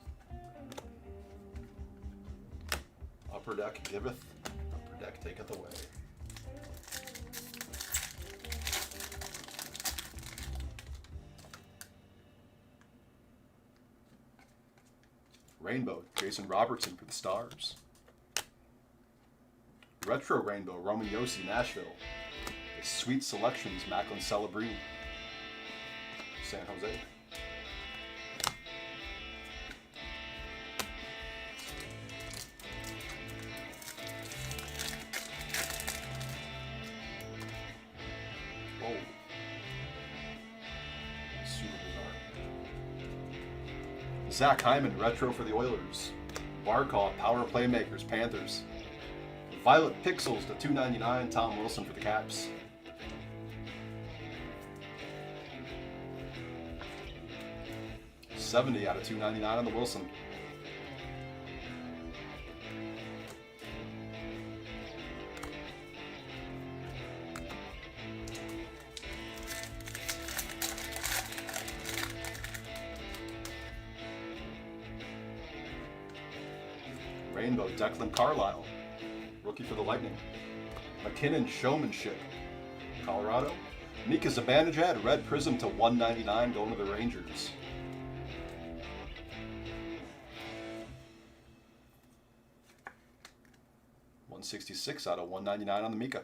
Upper Deck giveth, Upper Deck taketh away. Rainbow, Jason Robertson for the Stars. Retro Rainbow, Roman Josi, Nashville. The Sweet Selections, Macklin Celebrini, San Jose. Zach Hyman, retro for the Oilers. Barkov, power playmakers, Panthers. Violet Pixels to 299, Tom Wilson for the Caps. $70 out of 299 on the Wilson. Rainbow, Declan Carlisle, rookie for the Lightning. McKinnon, Showmanship, Colorado. Mika Zibanejad, red prism to 199, going to the Rangers. $166 out of 199 on the Mika.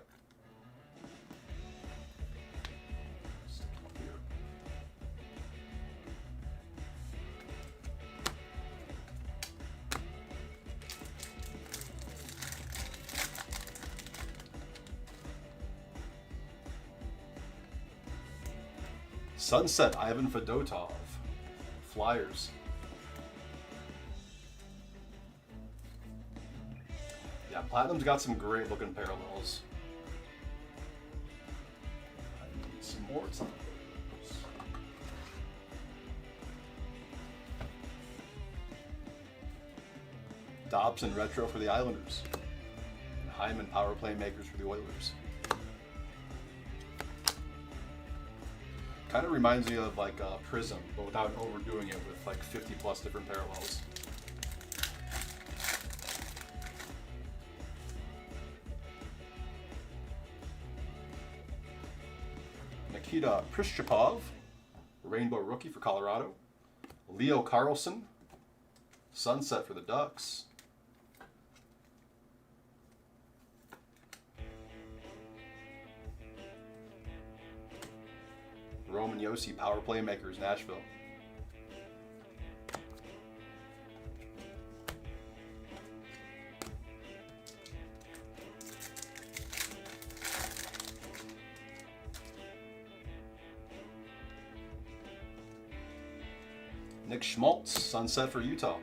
Sunset, Ivan Fedotov, Flyers. Yeah, Platinum's got some great looking parallels. I need some more time. Dobson, retro for the Islanders. And Hyman, power playmakers for the Oilers. Kind of reminds me of like Prism, but without overdoing it with like 50 plus different parallels. Nikita Prishchapov, rainbow rookie for Colorado. Leo Carlson, sunset for the Ducks. Roman Josi, power playmakers, Nashville. Nick Schmaltz, sunset for Utah.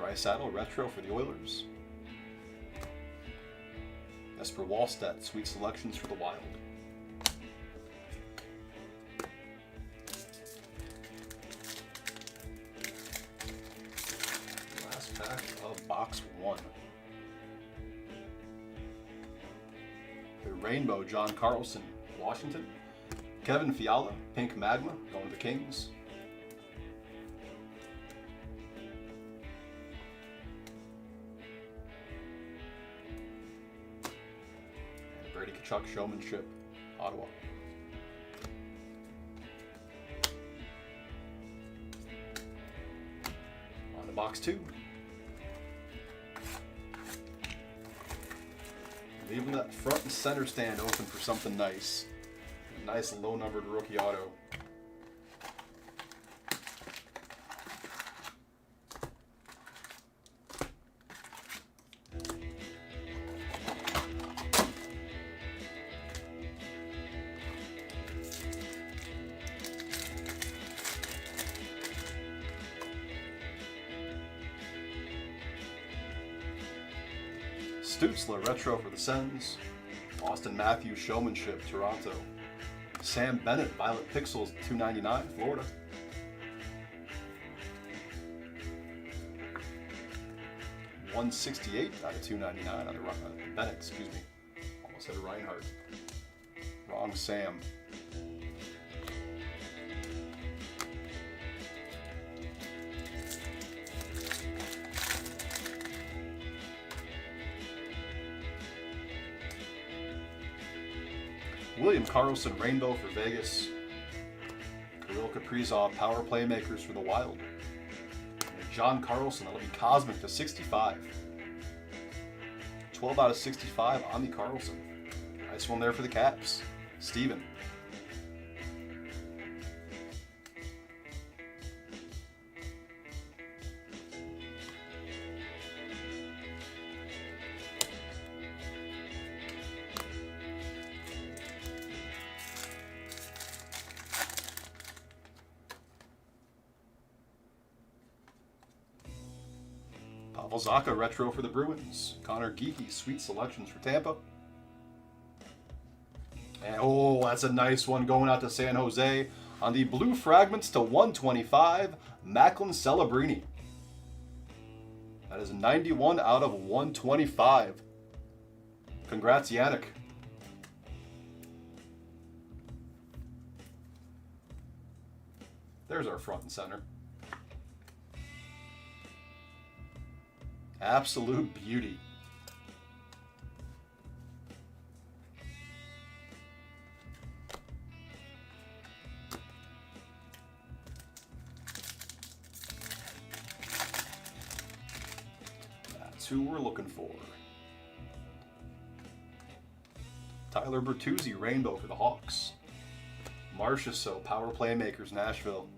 Draisaitl retro for the Oilers. Jesper Wallstedt, sweet selections for the Wild. Last pack of box 1. The Rainbow John Carlson, Washington. Kevin Fiala, Pink Magma, going to the Kings. And Brady Tkachuk, Showmanship, Ottawa. On to box 2. Leaving that front and center stand open for something nice. A nice low-numbered rookie auto. Stutzla retro for the Sens. Austin Matthews Showmanship, Toronto. Sam Bennett Violet Pixels, $2.99, Florida. $168 out of $2.99 on Bennett, excuse me. Almost said Reinhardt. Wrong Sam. William Karlsson Rainbow for Vegas. Kirill Kaprizov Power Playmakers for the Wild. And John Carlson, that'll be Cosmic to 65. 12 out of 65 on the Carlson. Nice one there for the Caps. Steven. Pavel Zacha retro for the Bruins. Connor Geeky, sweet selections for Tampa. And oh, that's a nice one going out to San Jose on the blue fragments to 125, Macklin Celebrini. That is 91 out of 125. Congrats, Yannick. There's our front and center. Absolute beauty. That's who we're looking for. Tyler Bertuzzi, Rainbow for the Hawks. Marchessault, Power Playmakers, Nashville.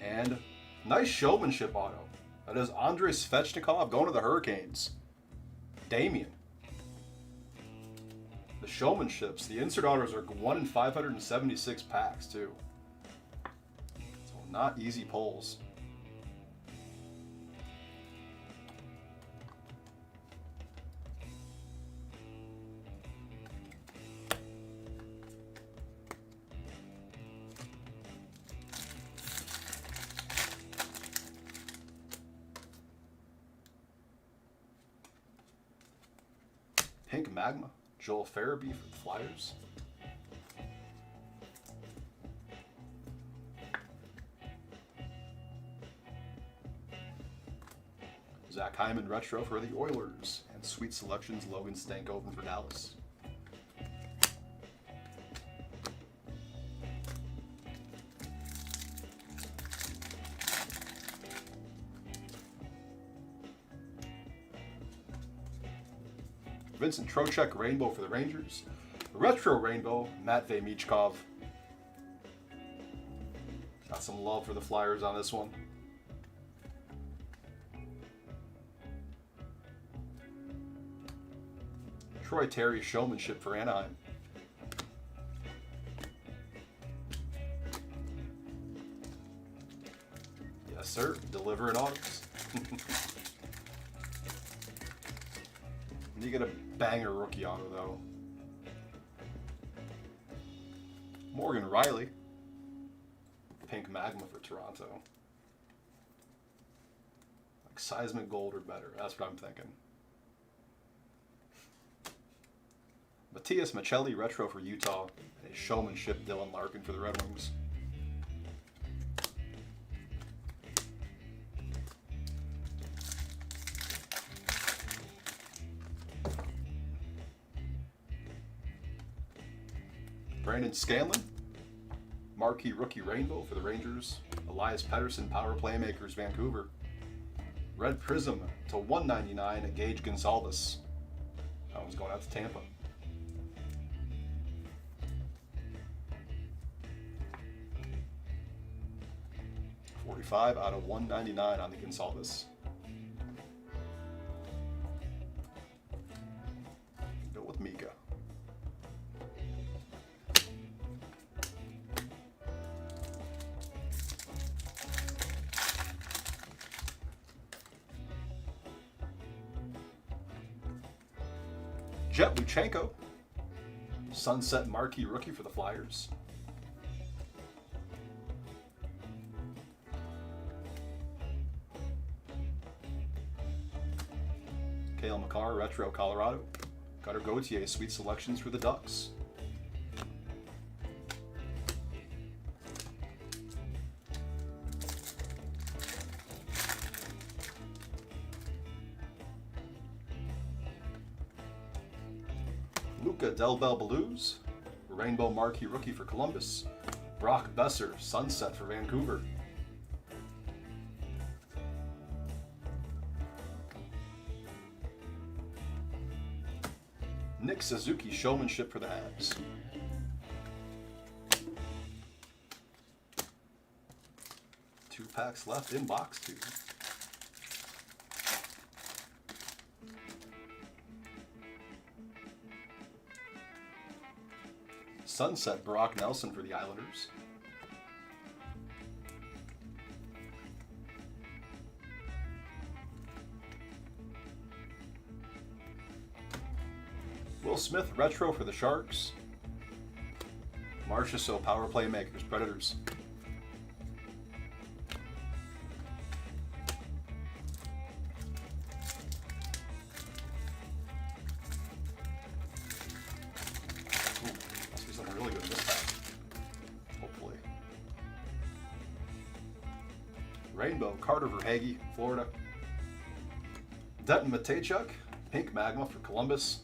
And nice Showmanship auto. That is Andrei Svechnikov going to the Hurricanes. Damien. The Showmanships. The insert autos are 1 in 576 packs, too. So not easy pulls. Pink Magma, Joel Farabee for the Flyers. Zach Hyman retro for the Oilers. And sweet selections, Logan Stankoven for Dallas. Vincent Trocheck Rainbow for the Rangers. Retro Rainbow, Matvei Michkov. Got some love for the Flyers on this one. Troy Terry Showmanship for Anaheim. Yes, sir. Delivering autos. You get a banger rookie auto, though. Morgan Riley. Pink Magma for Toronto. Like Seismic Gold or better. That's what I'm thinking. Matias Michelli Retro for Utah. And a Showmanship Dylan Larkin for the Red Wings. Brandon Scanlon, Marquee Rookie Rainbow for the Rangers. Elias Pettersson, Power Playmakers, Vancouver. Red Prism to $199, Gage Gonsalves. That one's going out to Tampa. $45 out of $199 on the Gonsalves. Go with Mika. Jet Luchenko, Sunset Marquee Rookie for the Flyers. Cale Makar, Retro Colorado. Cutter Gauthier, Sweet Selections for the Ducks. Luca Del Bel Blues, Rainbow Marquee Rookie for Columbus. Brock Besser, Sunset for Vancouver. Nick Suzuki, Showmanship for the Habs. Two packs left in box 2. Sunset Brock Nelson for the Islanders. Will Smith Retro for the Sharks. Marcia So Power Playmakers, Predators. Must be something really good in this pack. Hopefully. Rainbow Carter Verhaeghe, Florida. Denton Mateychuk, Pink Magma for Columbus.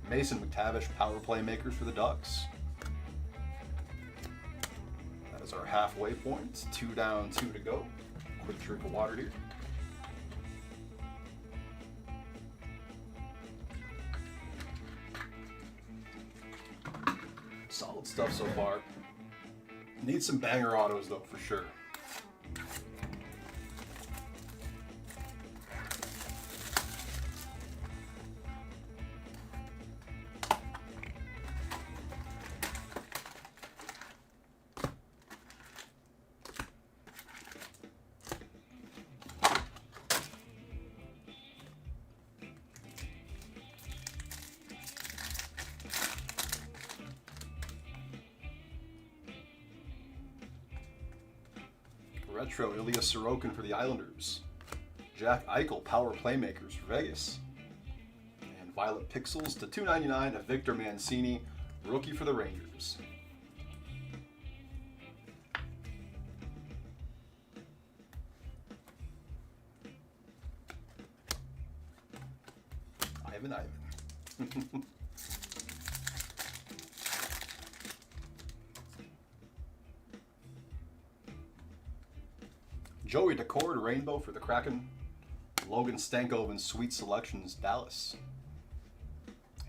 Mason McTavish, Power Playmakers for the Ducks. That is our halfway point. 2 down, 2 to go. Quick drink of water here. Solid stuff so far. Need some banger autos though, for sure. Retro Ilya Sorokin for the Islanders. Jack Eichel, Power Playmakers for Vegas. And Violet Pixels to $299 of Victor Mancini, Rookie for the Rangers. Ivan. Joey Decord, Rainbow for the Kraken. Logan Stankoven, Sweet Selections, Dallas.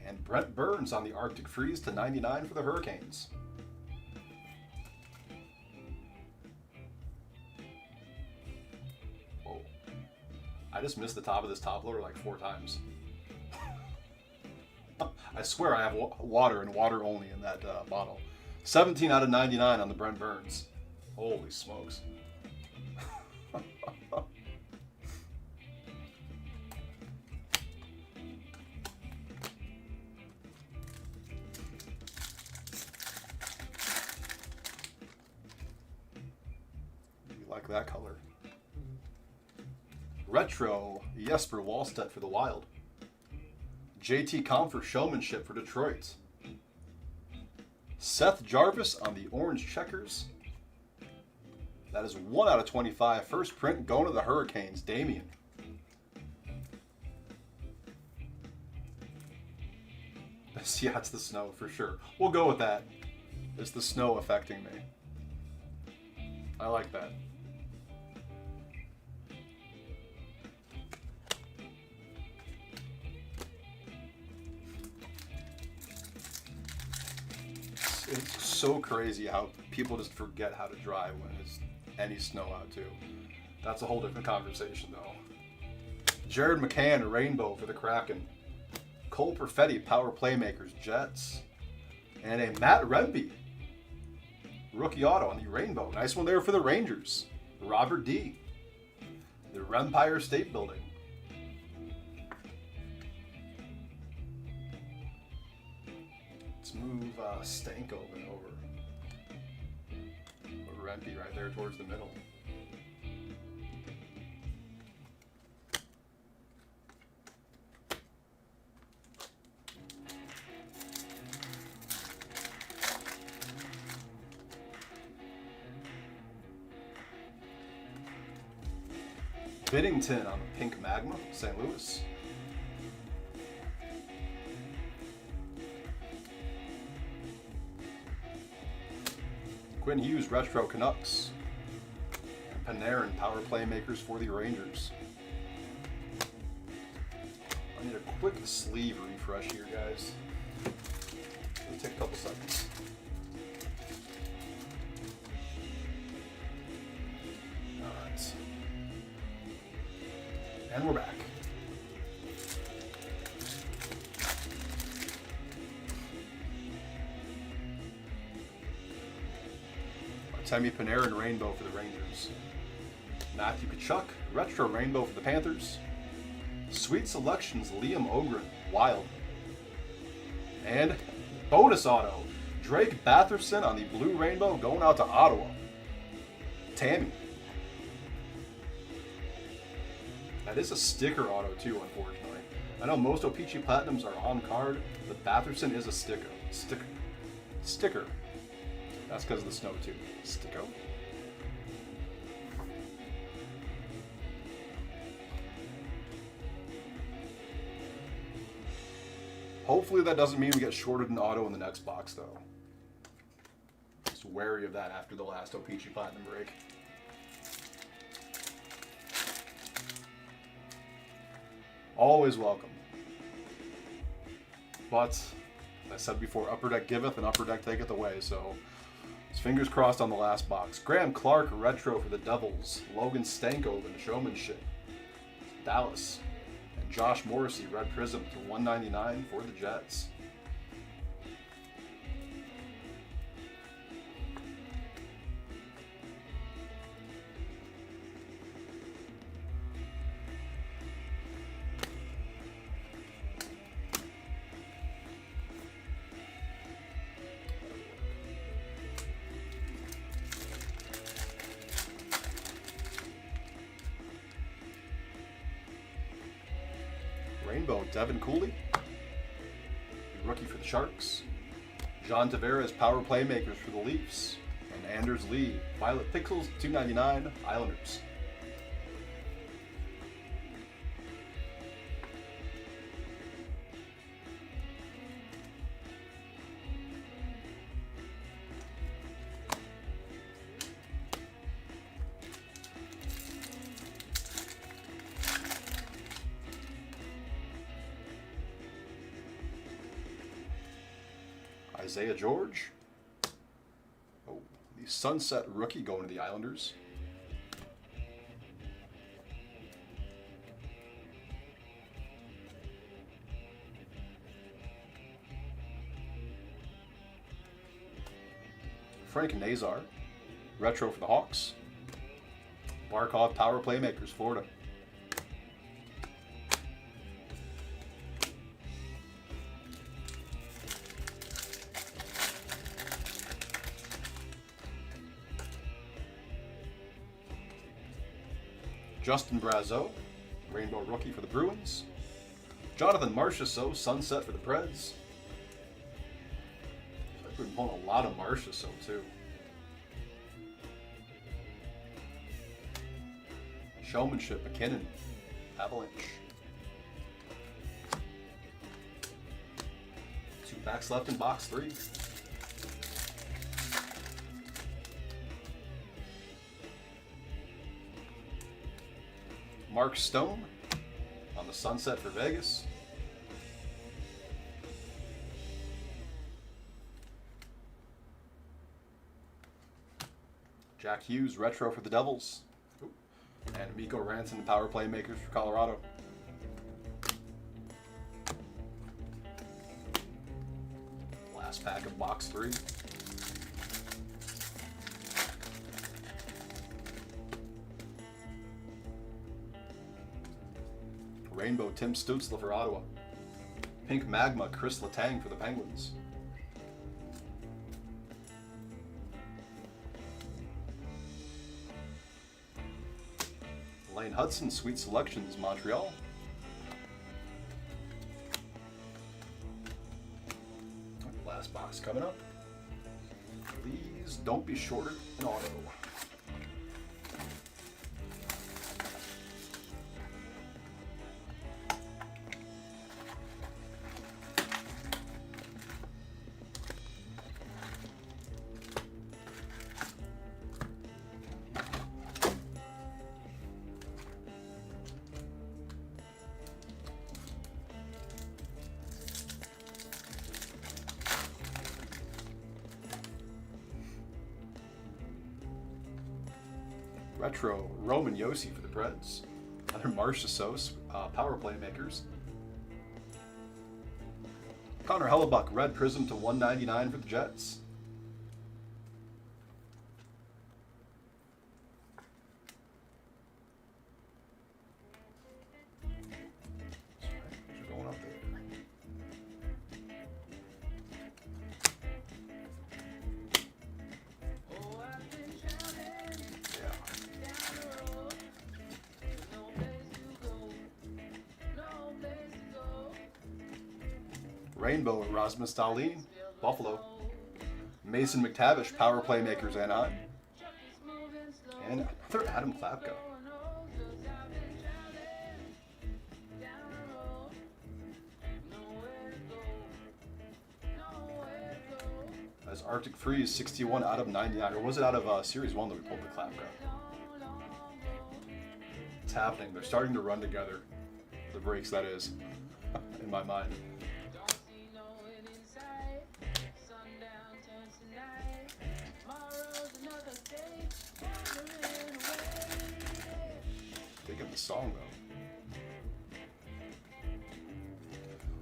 And Brent Burns on the Arctic Freeze to $99 for the Hurricanes. Whoa. I just missed the top of this top loader like 4 times. I swear I have water and water only in that bottle. 17 out of 99 on the Brent Burns. Holy smokes. You like that color. Retro Jesper Wallstedt for the Wild. JT Comfort Showmanship for Detroit. Seth Jarvis on the orange checkers. That is 1 out of 25. First print going to the Hurricanes. Damien. Yeah, it's the snow for sure. We'll go with that. It's the snow affecting me. I like that. It's so crazy how people just forget how to drive when there's any snow out too. That's a whole different conversation though. Jared McCann, Rainbow for the Kraken. Cole Perfetti, Power Playmakers, Jets. And a Matt Rempe, rookie auto on the Rainbow. Nice one there for the Rangers. Robert D. The Empire State Building. Let's move Stankoven over. Put Rempe right there towards the middle. Biddington on the Pink Magma, St. Louis. Quinn Hughes, Retro Canucks. And Panarin, Power Playmakers for the Rangers. I need a quick sleeve refresh here, guys. It'll take a couple seconds. Alright. And we're back. Artemi Panarin, Rainbow for the Rangers. Matthew Tkachuk, Retro Rainbow for the Panthers. Sweet Selections, Liam Ogren, Wild. And bonus auto, Drake Batherson on the Blue Rainbow going out to Ottawa. Tammy. That is a sticker auto too, unfortunately. I know most O-Pee-Chee Platinums are on card, but Batherson is a sticker. Sticker. That's because of the snow too. Sticko. Hopefully that doesn't mean we get shorted an auto in the next box though. Just wary of that after the last O-Pee-Chee Platinum break. Always welcome. But, as I said before, Upper Deck giveth and Upper Deck taketh away, so fingers crossed on the last box. Graham Clark, Retro for the Devils. Logan Stankoven, Showmanship, Dallas. And Josh Morrissey, Red Prism to 199 for the Jets. Rainbow, Devin Cooley, rookie for the Sharks. John Tavares, Power Playmakers for the Leafs. And Anders Lee, Violet Pixels, 299, Islanders. Isaiah George. Oh, the Sunset rookie going to the Islanders. Frank Nazar. Retro for the Hawks. Barkov Power Playmakers, Florida. Justin Brazeau, Rainbow Rookie for the Bruins. Jonathan Marchessault, Sunset for the Preds. I've been pulling a lot of Marchessault too. Showmanship, McKinnon, Avalanche. 2 packs left in box 3. Mark Stone on the Sunset for Vegas. Jack Hughes, Retro for the Devils. And Mikko Rantanen, Power Playmakers for Colorado. Last pack of box 3. Rainbow Tim Stützle for Ottawa. Pink Magma Chris Letang for the Penguins. Lane Hudson, Sweet Selections, Montreal. Last box coming up. Please don't be shorted an auto. Retro Roman Josi for the Preds. Another Marchessault, Power Playmakers. Connor Hellebuck, Red Prism to 199 for the Jets. Going up there. Rainbow Rasmus Dahlin, Buffalo. Mason McTavish, Power Playmakers, Anaheim. And another Adam Klapka. As Arctic Freeze, 61 out of 99. Or was it out of Series 1 that we pulled the Klapka? It's happening. They're starting to run together. The breaks, that is, in my mind. Digging the song though.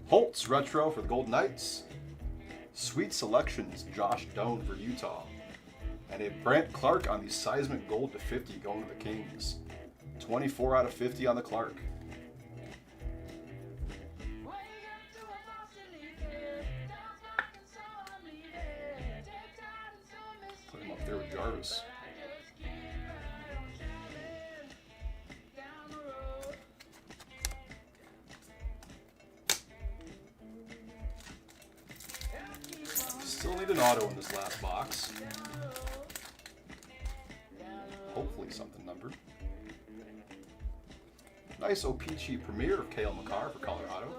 Holtz Retro for the Golden Knights. Sweet Selections, Josh Doan for Utah. And a Brant Clark on the Seismic Gold to 50 going to the Kings. 24 out of 50 on the Clark. Put him up there with Jarvis. Still need an auto in this last box. Hopefully something numbered. Nice O-Pee-Chee Premier of Cale Makar for Colorado.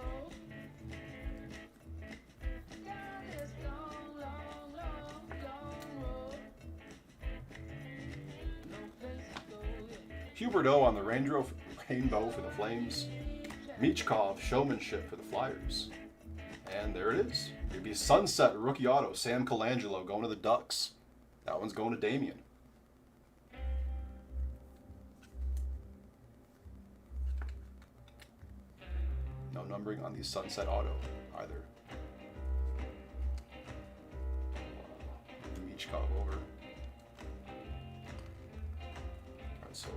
Huberdeau on the Rainbow for the Flames. Michkov, Showmanship for the Flyers. And there it is. It'd be Sunset Rookie Auto, Sam Colangelo going to the Ducks. That one's going to Damien. No numbering on the Sunset Auto either. Michkov over. Alright, so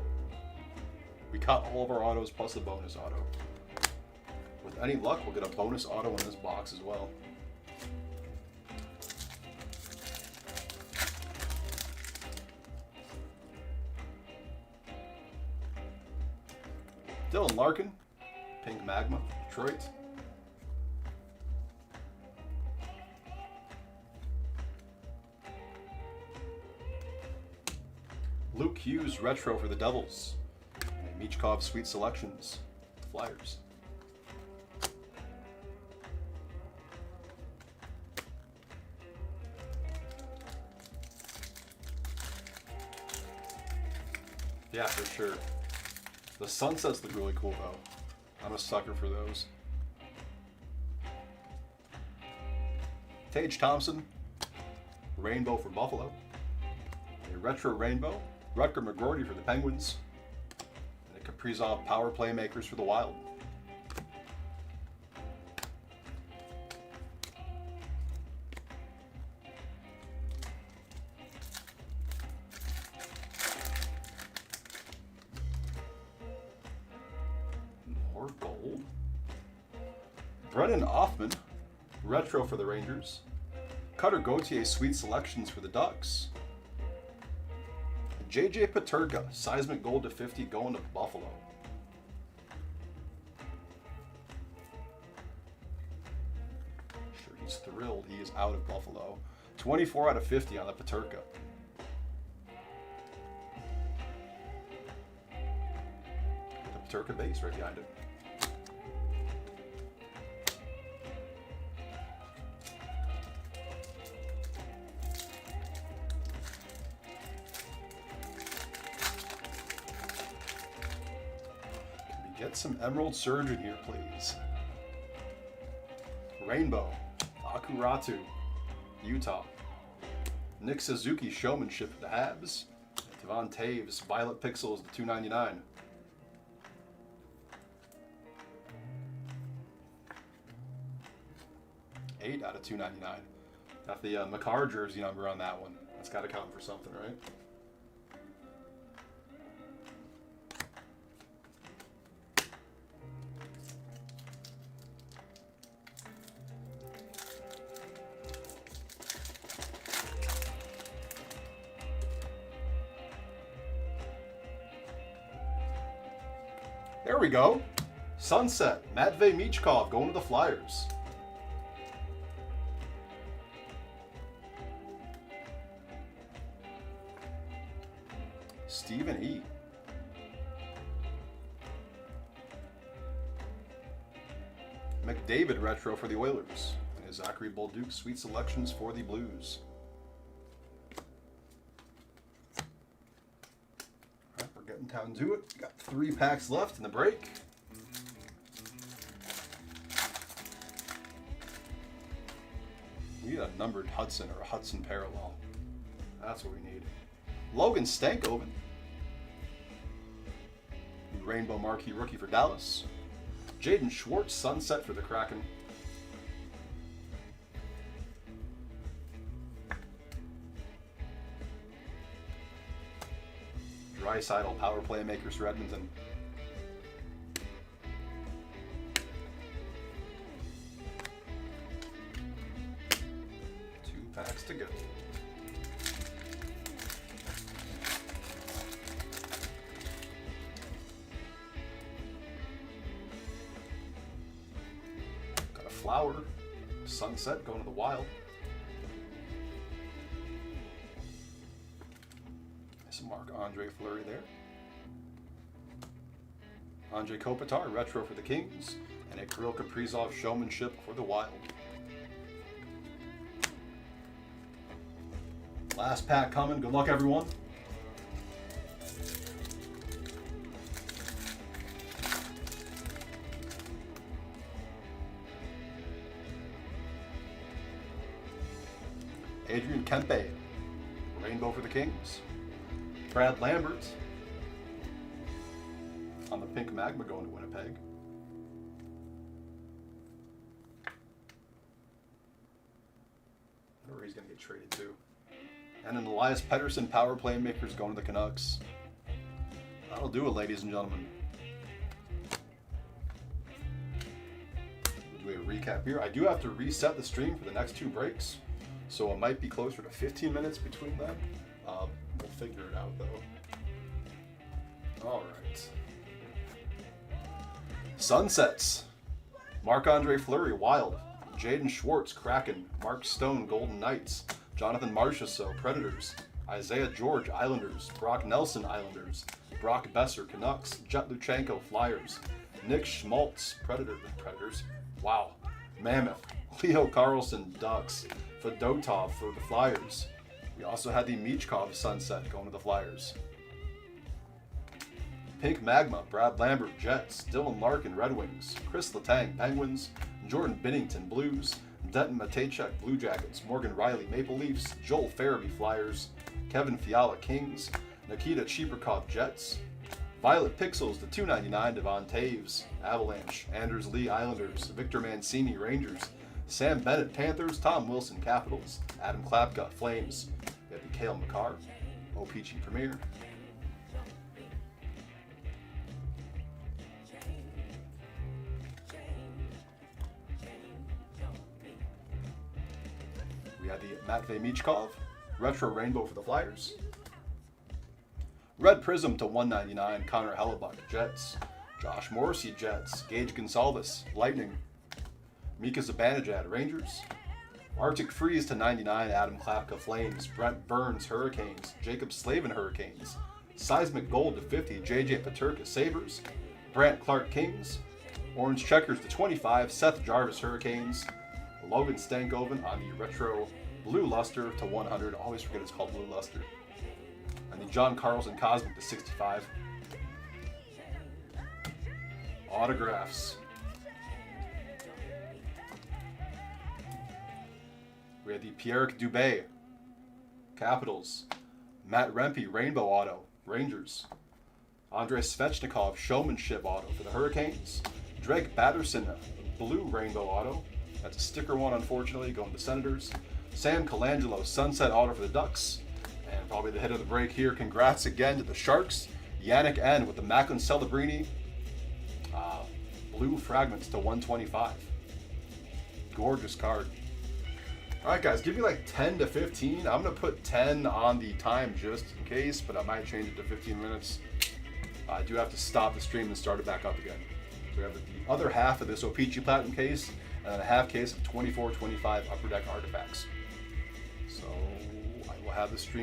we got all of our autos plus a bonus auto. With any luck, we'll get a bonus auto in this box as well. Dylan Larkin, Pink Magma, Detroit. Luke Hughes, Retro for the Devils. And Michkov, Sweet Selections, Flyers. Yeah, for sure. The sunsets look really cool, though. I'm a sucker for those. Tage Thompson, Rainbow for Buffalo. A Retro Rainbow, Rutger McGroarty for the Penguins. And a Kaprizov Power Playmakers for the Wild. More gold. Brennan Othman, Retro for the Rangers. Cutter Gauthier, Sweet Selections for the Ducks. JJ Paterka, Seismic Gold to 50 going to Buffalo. Sure, he's thrilled he is out of Buffalo. 24 out of 50 on the Paterka. The Paterka base right behind it. Get some Emerald Surge in here, please. Rainbow, Akuratu, Utah. Nick Suzuki, Showmanship for the Habs. Devon Taves, Violet Pixels to 299. $8 out of 299. Got the Makar jersey number on that one. That's got to count for something, right? There we go. Sunset, Matvey Michkov going to the Flyers. Stephen E. McDavid Retro for the Oilers. And Zachary Bolduc Sweet Selections for the Blues. Getting down to it. Got 3 packs left in the break. We need a numbered Hudson or a Hudson parallel. That's what we need. Logan Stankoven. Rainbow Marquee Rookie for Dallas. Jaden Schwartz Sunset for the Kraken. Draisaitl Power Playmakers for Edmonton. Two packs to go. Got a Flower, Sunset going to the Wild. Marc-Andre Fleury there. Andre Kopitar, Retro for the Kings. And a Kirill Kaprizov Showmanship for the Wild. Last pack coming. Good luck, everyone. Adrian Kempe, Rainbow for the Kings. Brad Lambert on the Pink Magma going to Winnipeg. I wonder where he's going to get traded to. And an Elias Pettersson power playmakers going to the Canucks. That'll do it, ladies and gentlemen. We'll do a recap here. I do have to reset the stream for the next 2 breaks, so it might be closer to 15 minutes between them. We'll figure it out, though. All right. Sunsets. Marc-Andre Fleury, Wild. Jaden Schwartz, Kraken. Mark Stone, Golden Knights. Jonathan Marchessault, Predators. Isaiah George, Islanders. Brock Nelson, Islanders. Brock Besser, Canucks. Jet Luchenko, Flyers. Nick Schmaltz, Predators. Wow. Mammoth. Leo Carlson, Ducks. Fedotov for the Flyers. We also had the Michkov Sunset going to the Flyers. Pink Magma, Brad Lambert, Jets. Dylan Larkin, Red Wings. Chris Letang, Penguins. Jordan Binnington, Blues. Denton Matejchuk, Blue Jackets. Morgan Riley, Maple Leafs. Joel Farabee, Flyers. Kevin Fiala, Kings. Nikita Chibrikov, Jets. Violet Pixels, the $2.99, Devon Taves, Avalanche. Anders Lee, Islanders. Victor Mancini, Rangers. Sam Bennett, Panthers. Tom Wilson, Capitals. Adam Klapka, Flames. We have Mikhail Makar, OPG Premier. We had the Matvei Michkov, Retro Rainbow for the Flyers. Red Prism to $1.99, Connor Hellebuck, Jets. Josh Morrissey, Jets. Gage Gonsalves, Lightning. Mika Zibanejad, Rangers. Arctic Freeze to $99, Adam Klapka, Flames. Brent Burns, Hurricanes. Jacob Slavin, Hurricanes. Seismic Gold to $50, JJ Peterka, Sabres. Brant Clark, Kings. Orange Checkers to $25, Seth Jarvis, Hurricanes. Logan Stankoven on the Retro Blue Luster to $100. Always forget it's called Blue Luster. And the John Carlson Cosmic to $65. Autographs. We had the Pierre-Luc Dubé, Capitals. Matt Rempe, Rainbow Auto, Rangers. Andrei Svechnikov, Showmanship Auto for the Hurricanes. Drake Batterson, Blue Rainbow Auto. That's a sticker one, unfortunately, going to the Senators. Sam Colangelo, Sunset Auto for the Ducks. And probably the hit of the break here. Congrats again to the Sharks. Yannick N with the Macklin Celebrini. Blue Fragments to $125. Gorgeous card. All right, guys, give me like 10 to 15. I'm going to put 10 on the time just in case, but I might change it to 15 minutes. I do have to stop the stream and start it back up again. So we have the other half of this O-Pee-Chee Platinum case and then a half case of 24-25 Upper Deck artifacts. So I will have the stream